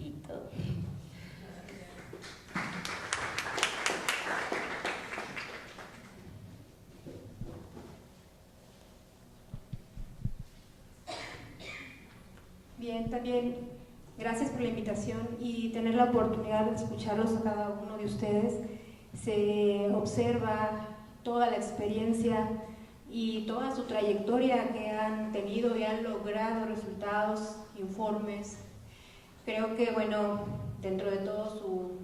y todo. Bien, también gracias por la invitación y tener la oportunidad de escucharlos a cada uno de ustedes. Se observa toda la experiencia y toda su trayectoria que han tenido y han logrado resultados, informes. Creo que, bueno, dentro de todo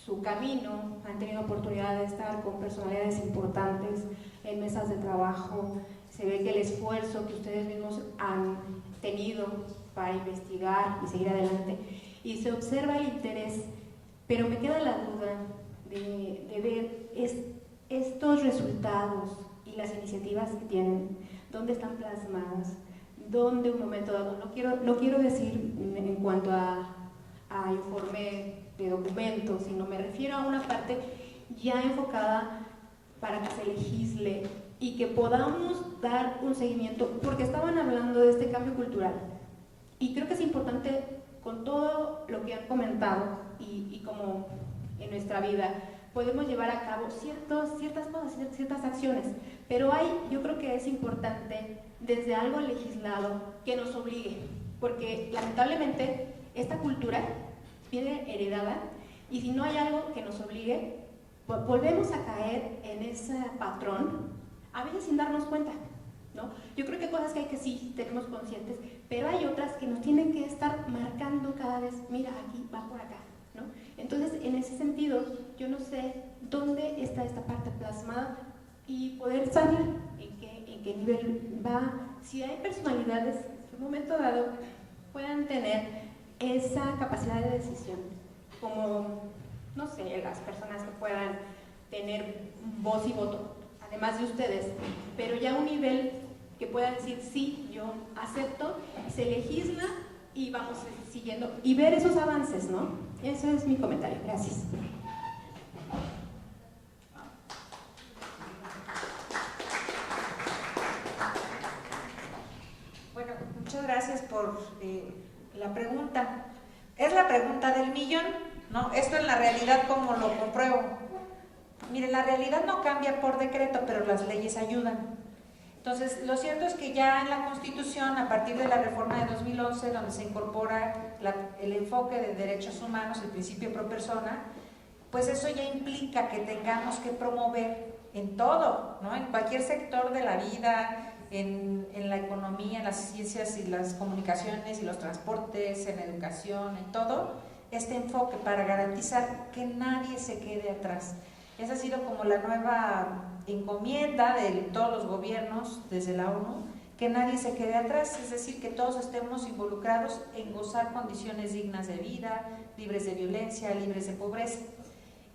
su camino han tenido oportunidad de estar con personalidades importantes en mesas de trabajo. Se ve que el esfuerzo que ustedes mismos han tenido para investigar y seguir adelante, y se observa el interés, pero me queda la duda de ver estos resultados y las iniciativas que tienen, dónde están plasmadas, dónde un momento dado, no quiero decir en cuanto a informe de documentos, sino me refiero a una parte ya enfocada para que se legisle y que podamos dar un seguimiento, porque estaban hablando de este cambio cultural y creo que es importante con todo lo que han comentado y como en nuestra vida podemos llevar a cabo ciertas cosas, ciertas acciones, pero yo creo que es importante desde algo legislado que nos obligue, porque lamentablemente esta cultura viene heredada y si no hay algo que nos obligue, volvemos a caer en ese patrón, a veces sin darnos cuenta, ¿no? Yo creo que hay cosas que hay que sí tenemos conscientes, pero hay otras que nos tienen que estar marcando cada vez, mira, aquí va por acá, ¿no? Entonces, en ese sentido, yo no sé dónde está esta parte plasmada y poder saber en qué nivel va, si hay personalidades que en un momento dado puedan tener esa capacidad de decisión, como, no sé, las personas que puedan tener voz y voto, además de ustedes, pero ya a un nivel que pueda decir, sí, yo acepto, se legisla y vamos siguiendo y ver esos avances, ¿no? Ese es mi comentario. Gracias. Bueno, muchas gracias por la pregunta. Es la pregunta del millón, ¿no? Esto en la realidad, ¿cómo lo compruebo? Miren, la realidad no cambia por decreto, pero las leyes ayudan. Entonces, lo cierto es que ya en la Constitución, a partir de la reforma de 2011, donde se incorpora el enfoque de derechos humanos, el principio pro persona, pues eso ya implica que tengamos que promover en todo, ¿no? En cualquier sector de la vida, en la economía, en las ciencias y las comunicaciones y los transportes, en la educación, en todo, este enfoque para garantizar que nadie se quede atrás. Esa ha sido como la nueva encomienda de todos los gobiernos desde la ONU, que nadie se quede atrás, es decir, que todos estemos involucrados en gozar condiciones dignas de vida, libres de violencia, libres de pobreza.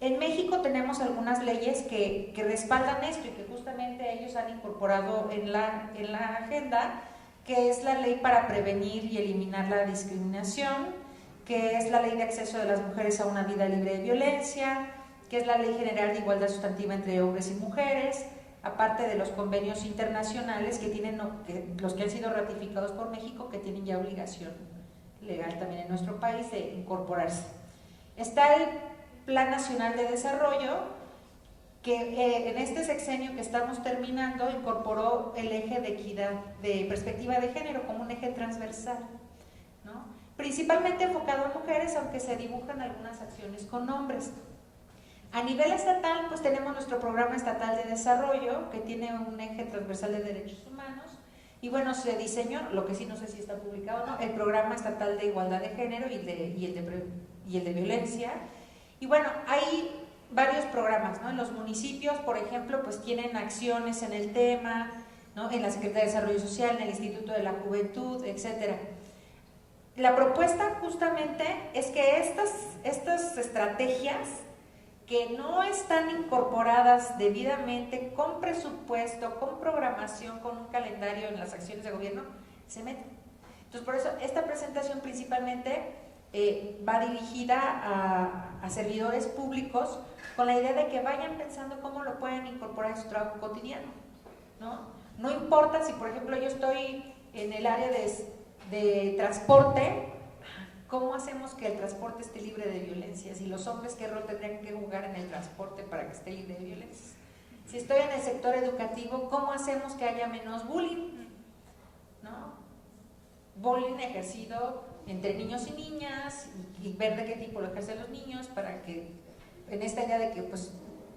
En México tenemos algunas leyes que respaldan esto y que justamente ellos han incorporado en la agenda, que es la ley para prevenir y eliminar la discriminación, que es la ley de acceso de las mujeres a una vida libre de violencia, que es la Ley General de Igualdad Sustantiva entre Hombres y Mujeres, aparte de los convenios internacionales que tienen, los que han sido ratificados por México, que tienen ya obligación legal también en nuestro país de incorporarse. Está el Plan Nacional de Desarrollo, que en este sexenio que estamos terminando incorporó el eje de equidad, de perspectiva de género, como un eje transversal, ¿no? Principalmente enfocado a mujeres, aunque se dibujan algunas acciones con hombres. A nivel estatal, pues tenemos nuestro Programa Estatal de Desarrollo, que tiene un eje transversal de derechos humanos, y bueno, se diseñó, lo que sí no sé si está publicado o no, el Programa Estatal de Igualdad de Género y el de Violencia. Y bueno, hay varios programas, ¿no? En los municipios, por ejemplo, pues tienen acciones en el tema, ¿no? En la Secretaría de Desarrollo Social, en el Instituto de la Juventud, etc. La propuesta justamente es que estas estrategias que no están incorporadas debidamente con presupuesto, con programación, con un calendario en las acciones de gobierno, se meten. Entonces, por eso esta presentación principalmente va dirigida a servidores públicos con la idea de que vayan pensando cómo lo pueden incorporar en su trabajo cotidiano, ¿no? No importa si, por ejemplo, yo estoy en el área de transporte, ¿cómo hacemos que el transporte esté libre de violencia? Si los hombres, ¿qué rol tendrían que jugar en el transporte para que esté libre de violencia? Si estoy en el sector educativo, ¿cómo hacemos que haya menos bullying? ¿No? Bullying ejercido entre niños y niñas y ver de qué tipo lo ejercen los niños para que, en esta idea de que pues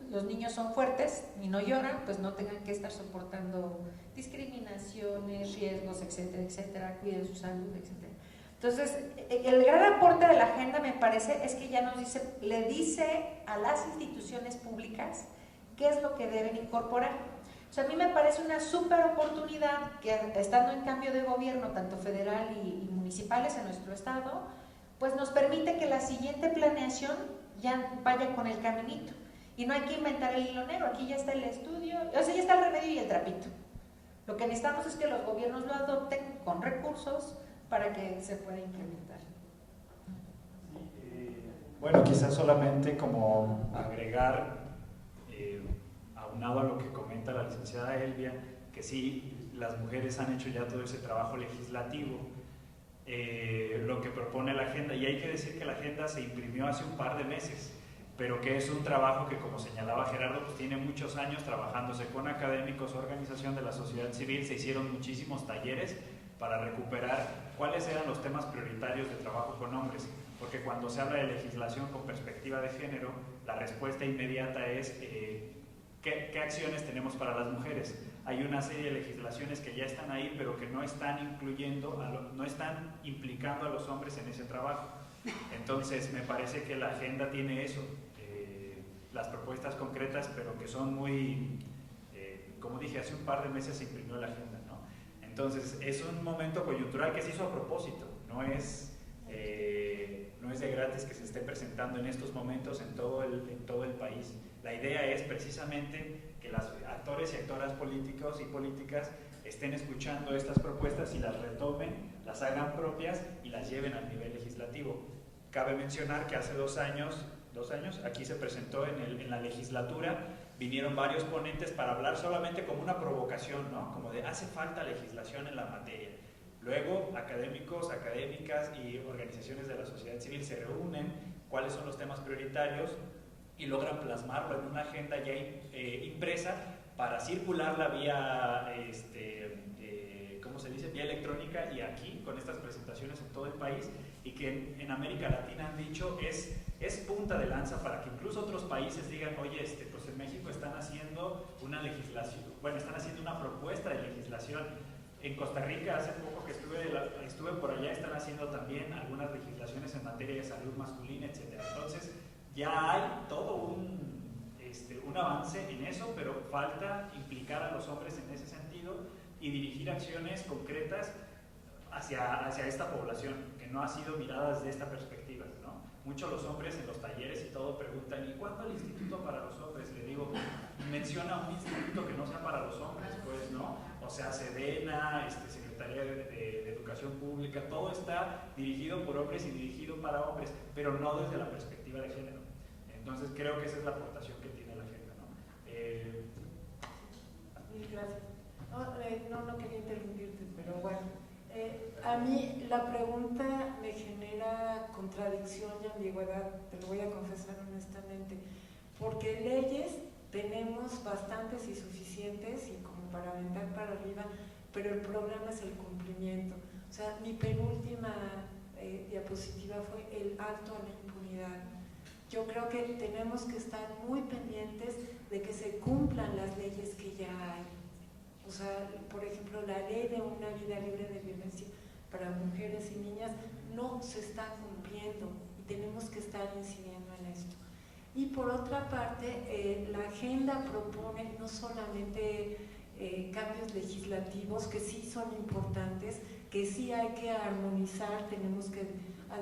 los niños son fuertes y no lloran, pues no tengan que estar soportando discriminaciones, riesgos, etcétera, etcétera, cuiden su salud, etcétera. Entonces, el gran aporte de la agenda, me parece, es que ya le dice a las instituciones públicas qué es lo que deben incorporar. O sea, a mí me parece una súper oportunidad que, estando en cambio de gobierno, tanto federal y municipales en nuestro estado, pues nos permite que la siguiente planeación ya vaya con el caminito. Y no hay que inventar el hilo negro, aquí ya está el estudio, o sea, ya está el remedio y el trapito. Lo que necesitamos es que los gobiernos lo adopten con recursos para que se pueda implementar. Bueno, quizás solamente como agregar, aunado a lo que comenta la licenciada Elvia, que sí, las mujeres han hecho ya todo ese trabajo legislativo, lo que propone la agenda, y hay que decir que la agenda se imprimió hace un par de meses, pero que es un trabajo que, como señalaba Gerardo, pues tiene muchos años trabajándose con académicos, organización de la sociedad civil, se hicieron muchísimos talleres para recuperar cuáles eran los temas prioritarios de trabajo con hombres, porque cuando se habla de legislación con perspectiva de género, la respuesta inmediata es ¿qué acciones tenemos para las mujeres? Hay una serie de legislaciones que ya están ahí, pero que no están incluyendo, no están implicando a los hombres en ese trabajo. Entonces, me parece que la agenda tiene eso, las propuestas concretas, pero que son muy, como dije, hace un par de meses se imprimió la agenda, ¿no? Entonces, es un momento coyuntural que se hizo a propósito, no es de gratis que se esté presentando en estos momentos en todo el país. La idea es precisamente que los actores y actoras políticos y políticas estén escuchando estas propuestas y las retomen, las hagan propias y las lleven al nivel legislativo. Cabe mencionar que hace 2 años, aquí se presentó en la legislatura, vinieron varios ponentes para hablar solamente como una provocación, ¿no? Como de hace falta legislación en la materia. Luego, académicos, académicas y organizaciones de la sociedad civil se reúnen, cuáles son los temas prioritarios y logran plasmarlo en una agenda ya impresa para circularla vía, ¿cómo se dice?, vía electrónica, y aquí con estas presentaciones en todo el país, y que en América Latina han dicho es punta de lanza para que incluso otros países digan, oye, pues en México están haciendo una legislación, bueno, están haciendo una propuesta de legislación. En Costa Rica, hace poco que estuve por allá, están haciendo también algunas legislaciones en materia de salud masculina, etc. Entonces, ya hay todo un avance en eso, pero falta implicar a los hombres en ese sentido y dirigir acciones concretas hacia esta población, que no ha sido mirada desde esta perspectiva, ¿no? Muchos los hombres en los talleres y todo preguntan, ¿y cuándo el instituto para los hombres? Le digo, menciona un instituto que no sea para los hombres, pues, ¿no? O sea, Sedena, Secretaría de Educación Pública, todo está dirigido por hombres y dirigido para hombres, pero no desde la perspectiva de género. Entonces, creo que esa es la aportación que tiene la agenda, ¿no? Gracias. No quería interrumpirte, pero bueno. A mí la pregunta me genera contradicción y ambigüedad, te lo voy a confesar honestamente, porque leyes tenemos bastantes y suficientes y como para aventar para arriba, pero el problema es el cumplimiento. O sea, mi penúltima diapositiva fue el alto a la impunidad. Yo creo que tenemos que estar muy pendientes de que se cumplan las leyes que ya hay. O sea, por ejemplo, la ley de una vida libre de violencia para mujeres y niñas no se está cumpliendo y tenemos que estar incidiendo en esto. Y por otra parte, la agenda propone no solamente cambios legislativos, que sí son importantes, que sí hay que armonizar, tenemos que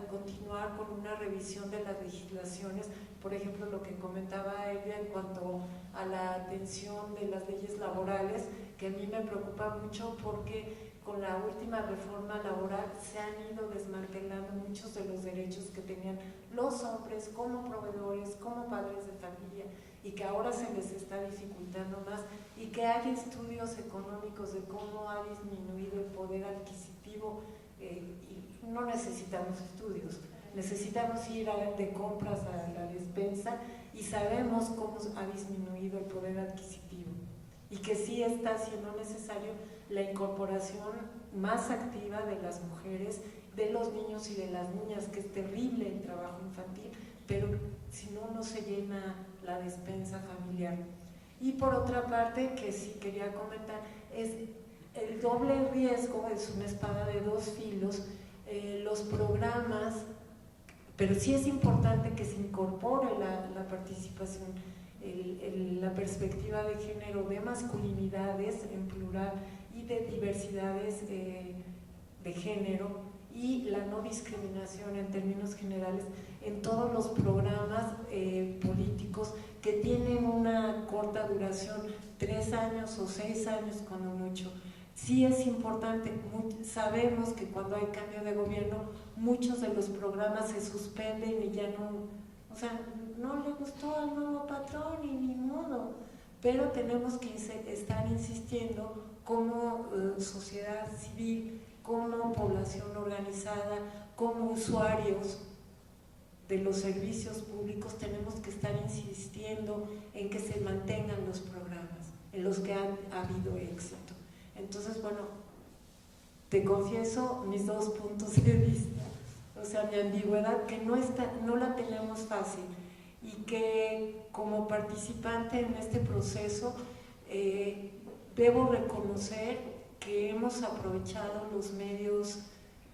continuar con una revisión de las legislaciones, por ejemplo, lo que comentaba ella en cuanto a la atención de las leyes laborales, que a mí me preocupa mucho porque con la última reforma laboral se han ido desmantelando muchos de los derechos que tenían los hombres como proveedores, como padres de familia, y que ahora se les está dificultando más, y que hay estudios económicos de cómo ha disminuido el poder adquisitivo, y no necesitamos estudios, necesitamos ir de compras a la despensa y sabemos cómo ha disminuido el poder adquisitivo, y que sí está siendo necesario la incorporación más activa de las mujeres, de los niños y de las niñas, que es terrible el trabajo infantil, pero si no, no se llena la despensa familiar. Y por otra parte, que sí quería comentar, es el doble riesgo, es una espada de 2 filos, los programas, pero sí es importante que se incorpore la participación, la perspectiva de género, de masculinidades en plural y de diversidades de género, y la no discriminación en términos generales en todos los programas políticos que tienen una corta duración, 3 años o 6 años cuando mucho. Sí es importante, sabemos que cuando hay cambio de gobierno muchos de los programas se suspenden y ya no, o sea, no le gustó al nuevo patrón y ni modo, pero tenemos que estar insistiendo como sociedad civil, como población organizada, como usuarios de los servicios públicos, tenemos que estar insistiendo en que se mantengan los programas en los que ha habido éxito. Entonces, bueno, te confieso mis 2 puntos de vista, o sea, mi ambigüedad, que no la tenemos fácil y que como participante en este proceso debo reconocer que hemos aprovechado los medios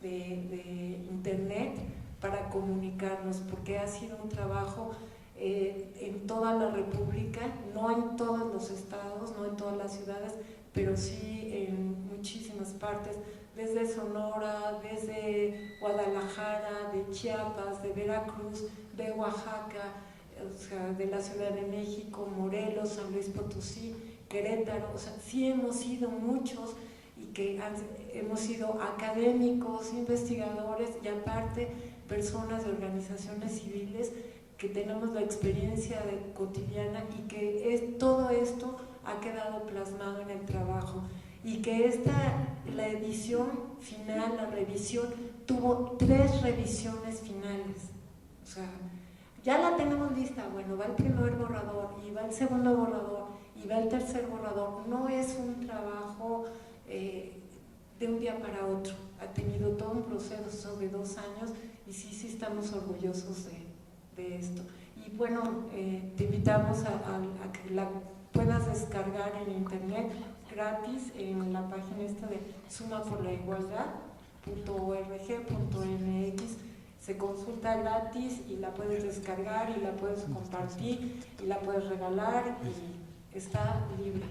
de internet para comunicarnos, porque ha sido un trabajo en toda la República, no en todos los estados, no en todas las ciudades, pero sí en muchísimas partes, desde Sonora, desde Guadalajara, de Chiapas, de Veracruz, de Oaxaca, o sea, de la Ciudad de México, Morelos, San Luis Potosí, Querétaro, o sea, sí hemos sido muchos y que hemos sido académicos, investigadores y aparte personas de organizaciones civiles que tenemos la experiencia cotidiana y que todo esto ha quedado plasmado en el trabajo y que la edición final, la revisión, tuvo 3 revisiones finales, o sea, ya la tenemos lista, bueno, va el primer borrador y va el segundo borrador y va el tercer borrador, no es un trabajo de un día para otro, ha tenido todo un proceso de 2 años y sí estamos orgullosos de esto. Y bueno, te invitamos a que la puedas descargar en internet gratis en la página esta de sumaporlaigualdad.org.mx. Se consulta gratis y la puedes descargar y la puedes compartir y la puedes regalar y está libre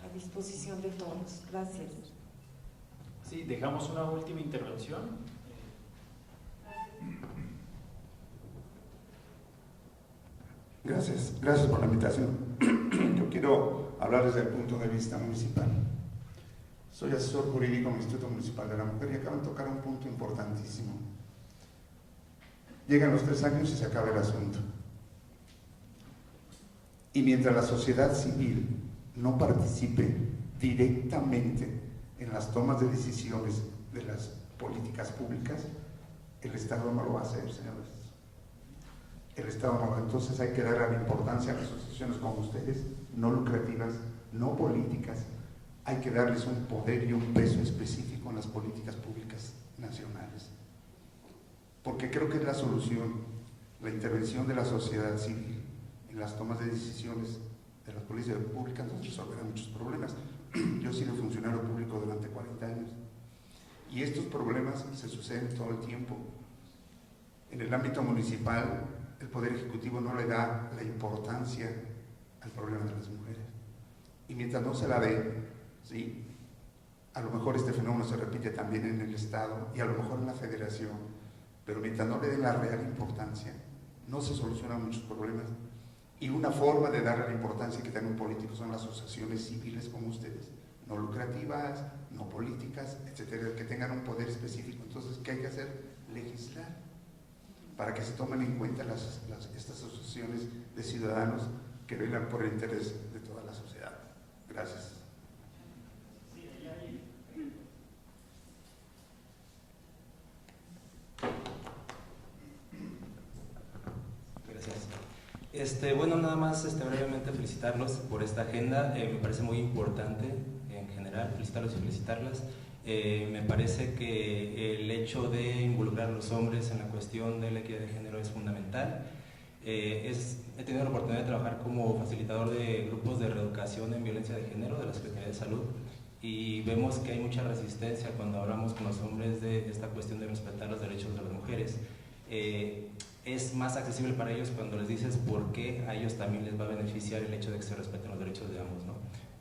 a disposición de todos. Gracias. Sí, dejamos una última intervención. Gracias por la invitación. Yo quiero hablar desde el punto de vista municipal. Soy asesor jurídico en el Instituto Municipal de la Mujer y acaban de tocar un punto importantísimo. Llegan los 3 años y se acaba el asunto. Y mientras la sociedad civil no participe directamente en las tomas de decisiones de las políticas públicas, el Estado no lo va a hacer, señores. El Estado no. Entonces hay que dar la importancia a las asociaciones como ustedes, no lucrativas, no políticas. Hay que darles un poder y un peso específico en las políticas públicas nacionales. Porque creo que es la solución, la intervención de la sociedad civil en las tomas de decisiones de las políticas públicas nos resolverá muchos problemas. Yo he sido funcionario público durante 40 años y estos problemas se suceden todo el tiempo. En el ámbito municipal, el Poder Ejecutivo no le da la importancia al problema de las mujeres. Y mientras no se la dé, ¿sí? A lo mejor este fenómeno se repite también en el Estado y a lo mejor en la Federación, pero mientras no le den la real importancia, no se solucionan muchos problemas. Y una forma de darle la importancia que tienen políticos son las asociaciones civiles como ustedes, no lucrativas, no políticas, etcétera, que tengan un poder específico. Entonces, ¿qué hay que hacer? Legislar, para que se tomen en cuenta estas asociaciones de ciudadanos que velan por el interés de toda la sociedad. Gracias. Gracias. Bueno, nada más brevemente felicitarlos por esta agenda, me parece muy importante en general, felicitarlos y felicitarlas. Me parece que el hecho de involucrar a los hombres en la cuestión de la equidad de género es fundamental. He tenido la oportunidad de trabajar como facilitador de grupos de reeducación en violencia de género de la Secretaría de Salud y vemos que hay mucha resistencia cuando hablamos con los hombres de esta cuestión de respetar los derechos de las mujeres. Es más accesible para ellos cuando les dices por qué a ellos también les va a beneficiar el hecho de que se respeten los derechos de ambos, ¿no?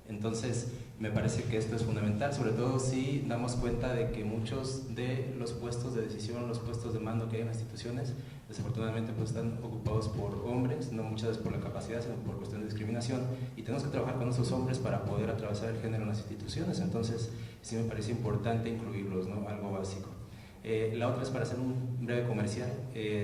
Entonces, me parece que esto es fundamental, sobre todo si damos cuenta de que muchos de los puestos de decisión, los puestos de mando que hay en las instituciones, desafortunadamente pues están ocupados por hombres, no muchas veces por la capacidad, sino por cuestión de discriminación, y tenemos que trabajar con esos hombres para poder atravesar el género en las instituciones. Entonces, sí me parece importante incluirlos, ¿no? Algo básico. La otra es para hacer un breve comercial.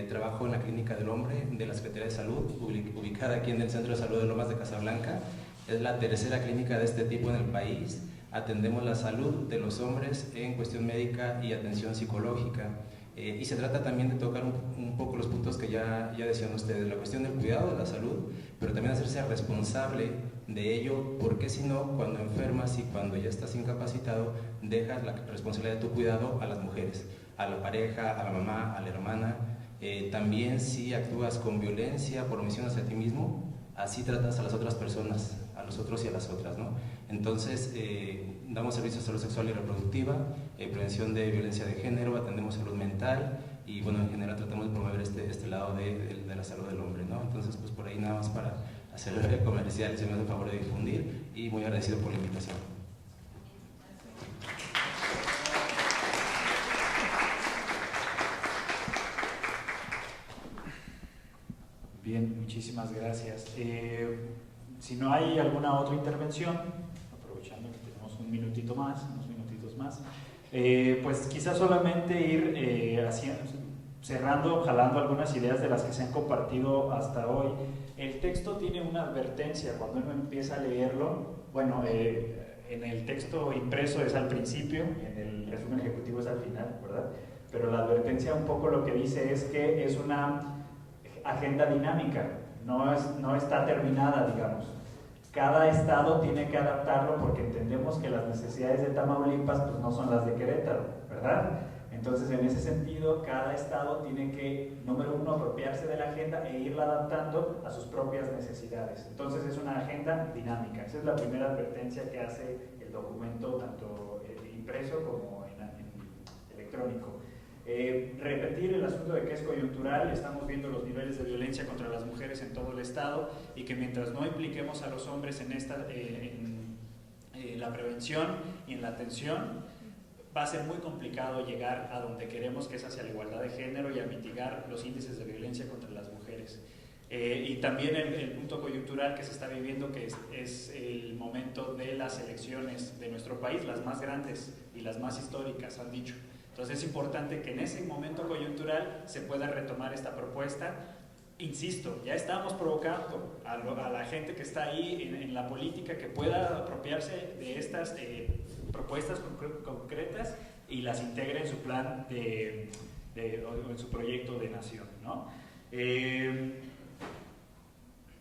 Trabajo en la Clínica del Hombre de la Secretaría de Salud, ubicada aquí en el Centro de Salud de Lomas de Casablanca. Es la tercera clínica de este tipo en el país. Atendemos la salud de los hombres en cuestión médica y atención psicológica. Y se trata también de tocar un poco los puntos que ya decían ustedes, la cuestión del cuidado de la salud, pero también hacerse responsable de ello, porque si no, cuando enfermas y cuando ya estás incapacitado, dejas la responsabilidad de tu cuidado a las mujeres, a la pareja, a la mamá, a la hermana. También si actúas con violencia por omisión hacia ti mismo, así tratas a las otras personas, a los otros y a las otras, ¿no? Entonces, damos servicios de salud sexual y reproductiva, prevención de violencia de género, atendemos salud mental y, bueno, en general tratamos de promover este lado de la salud del hombre, ¿no? Entonces, pues por ahí nada más para hacer el comercial, se me hace el favor de difundir y muy agradecido por la invitación. Bien, muchísimas gracias. Si no hay alguna otra intervención, aprovechando que tenemos un minutito más, unos minutitos más, pues quizás solamente ir cerrando, jalando algunas ideas de las que se han compartido hasta hoy. El texto tiene una advertencia cuando uno empieza a leerlo. Bueno, en el texto impreso es al principio, en el resumen ejecutivo es al final, ¿verdad? Pero la advertencia un poco lo que dice es que es una agenda dinámica, no está terminada, digamos. Cada estado tiene que adaptarlo porque entendemos que las necesidades de Tamaulipas pues no son las de Querétaro, ¿verdad? Entonces, en ese sentido, cada estado tiene que, número uno, apropiarse de la agenda e irla adaptando a sus propias necesidades. Entonces, es una agenda dinámica. Esa es la primera advertencia que hace el documento, tanto impreso como en electrónico. Repetir el asunto de que es coyuntural. Estamos viendo los niveles de violencia contra las mujeres en todo el estado y que mientras no impliquemos a los hombres en la prevención y en la atención, va a ser muy complicado llegar a donde queremos, que es hacia la igualdad de género y a mitigar los índices de violencia contra las mujeres. Y también el punto coyuntural que se está viviendo, que es el momento de las elecciones de nuestro país, las más grandes y las más históricas, han dicho. Entonces es importante que en ese momento coyuntural se pueda retomar esta propuesta. Insisto, ya estamos provocando a la gente que está ahí en la política que pueda apropiarse de estas propuestas concretas y las integre en su plan o en su proyecto de nación, ¿no?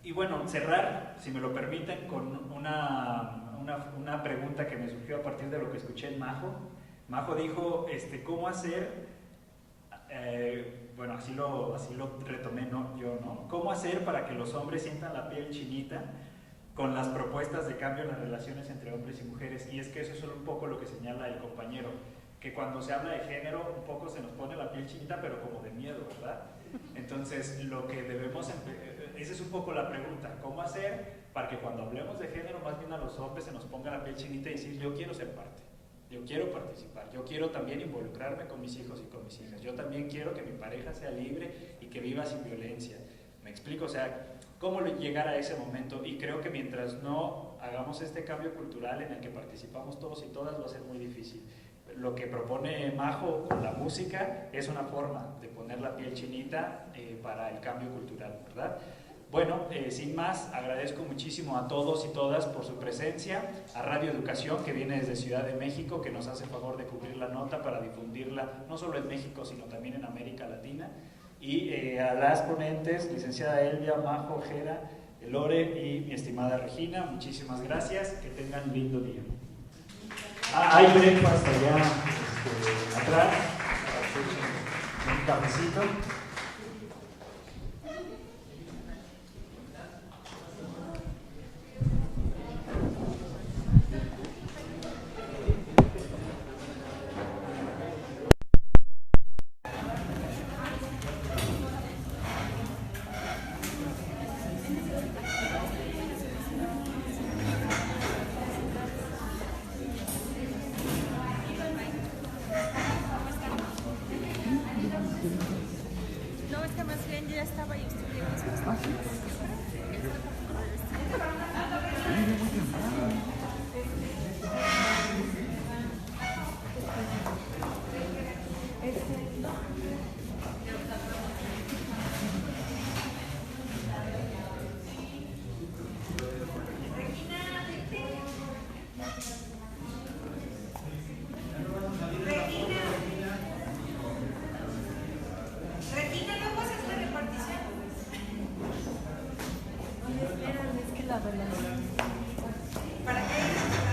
Y bueno, cerrar, si me lo permiten, con una pregunta que me surgió a partir de lo que escuché en Majo. Majo dijo, ¿cómo hacer? Bueno, así lo retomé yo, ¿no? ¿Cómo hacer para que los hombres sientan la piel chinita con las propuestas de cambio en las relaciones entre hombres y mujeres? Y es que eso es un poco lo que señala el compañero, que cuando se habla de género un poco se nos pone la piel chinita, pero como de miedo, ¿verdad? Entonces, lo que debemos, esa es un poco la pregunta, ¿cómo hacer para que cuando hablemos de género más bien a los hombres se nos ponga la piel chinita y decir, yo quiero ser parte? Yo quiero participar, yo quiero también involucrarme con mis hijos y con mis hijas, yo también quiero que mi pareja sea libre y que viva sin violencia. ¿Me explico? O sea, ¿cómo llegar a ese momento? Y creo que mientras no hagamos este cambio cultural en el que participamos todos y todas va a ser muy difícil. Lo que propone Majo con la música es una forma de poner la piel chinita para el cambio cultural, ¿verdad? Bueno, sin más, agradezco muchísimo a todos y todas por su presencia, a Radio Educación, que viene desde Ciudad de México, que nos hace favor de cubrir la nota para difundirla no solo en México, sino también en América Latina, y a las ponentes, licenciada Elvia, Majo, Jera, Lore y mi estimada Regina, muchísimas gracias, que tengan un lindo día. Hay breakfast allá atrás, un cafecito. páginas.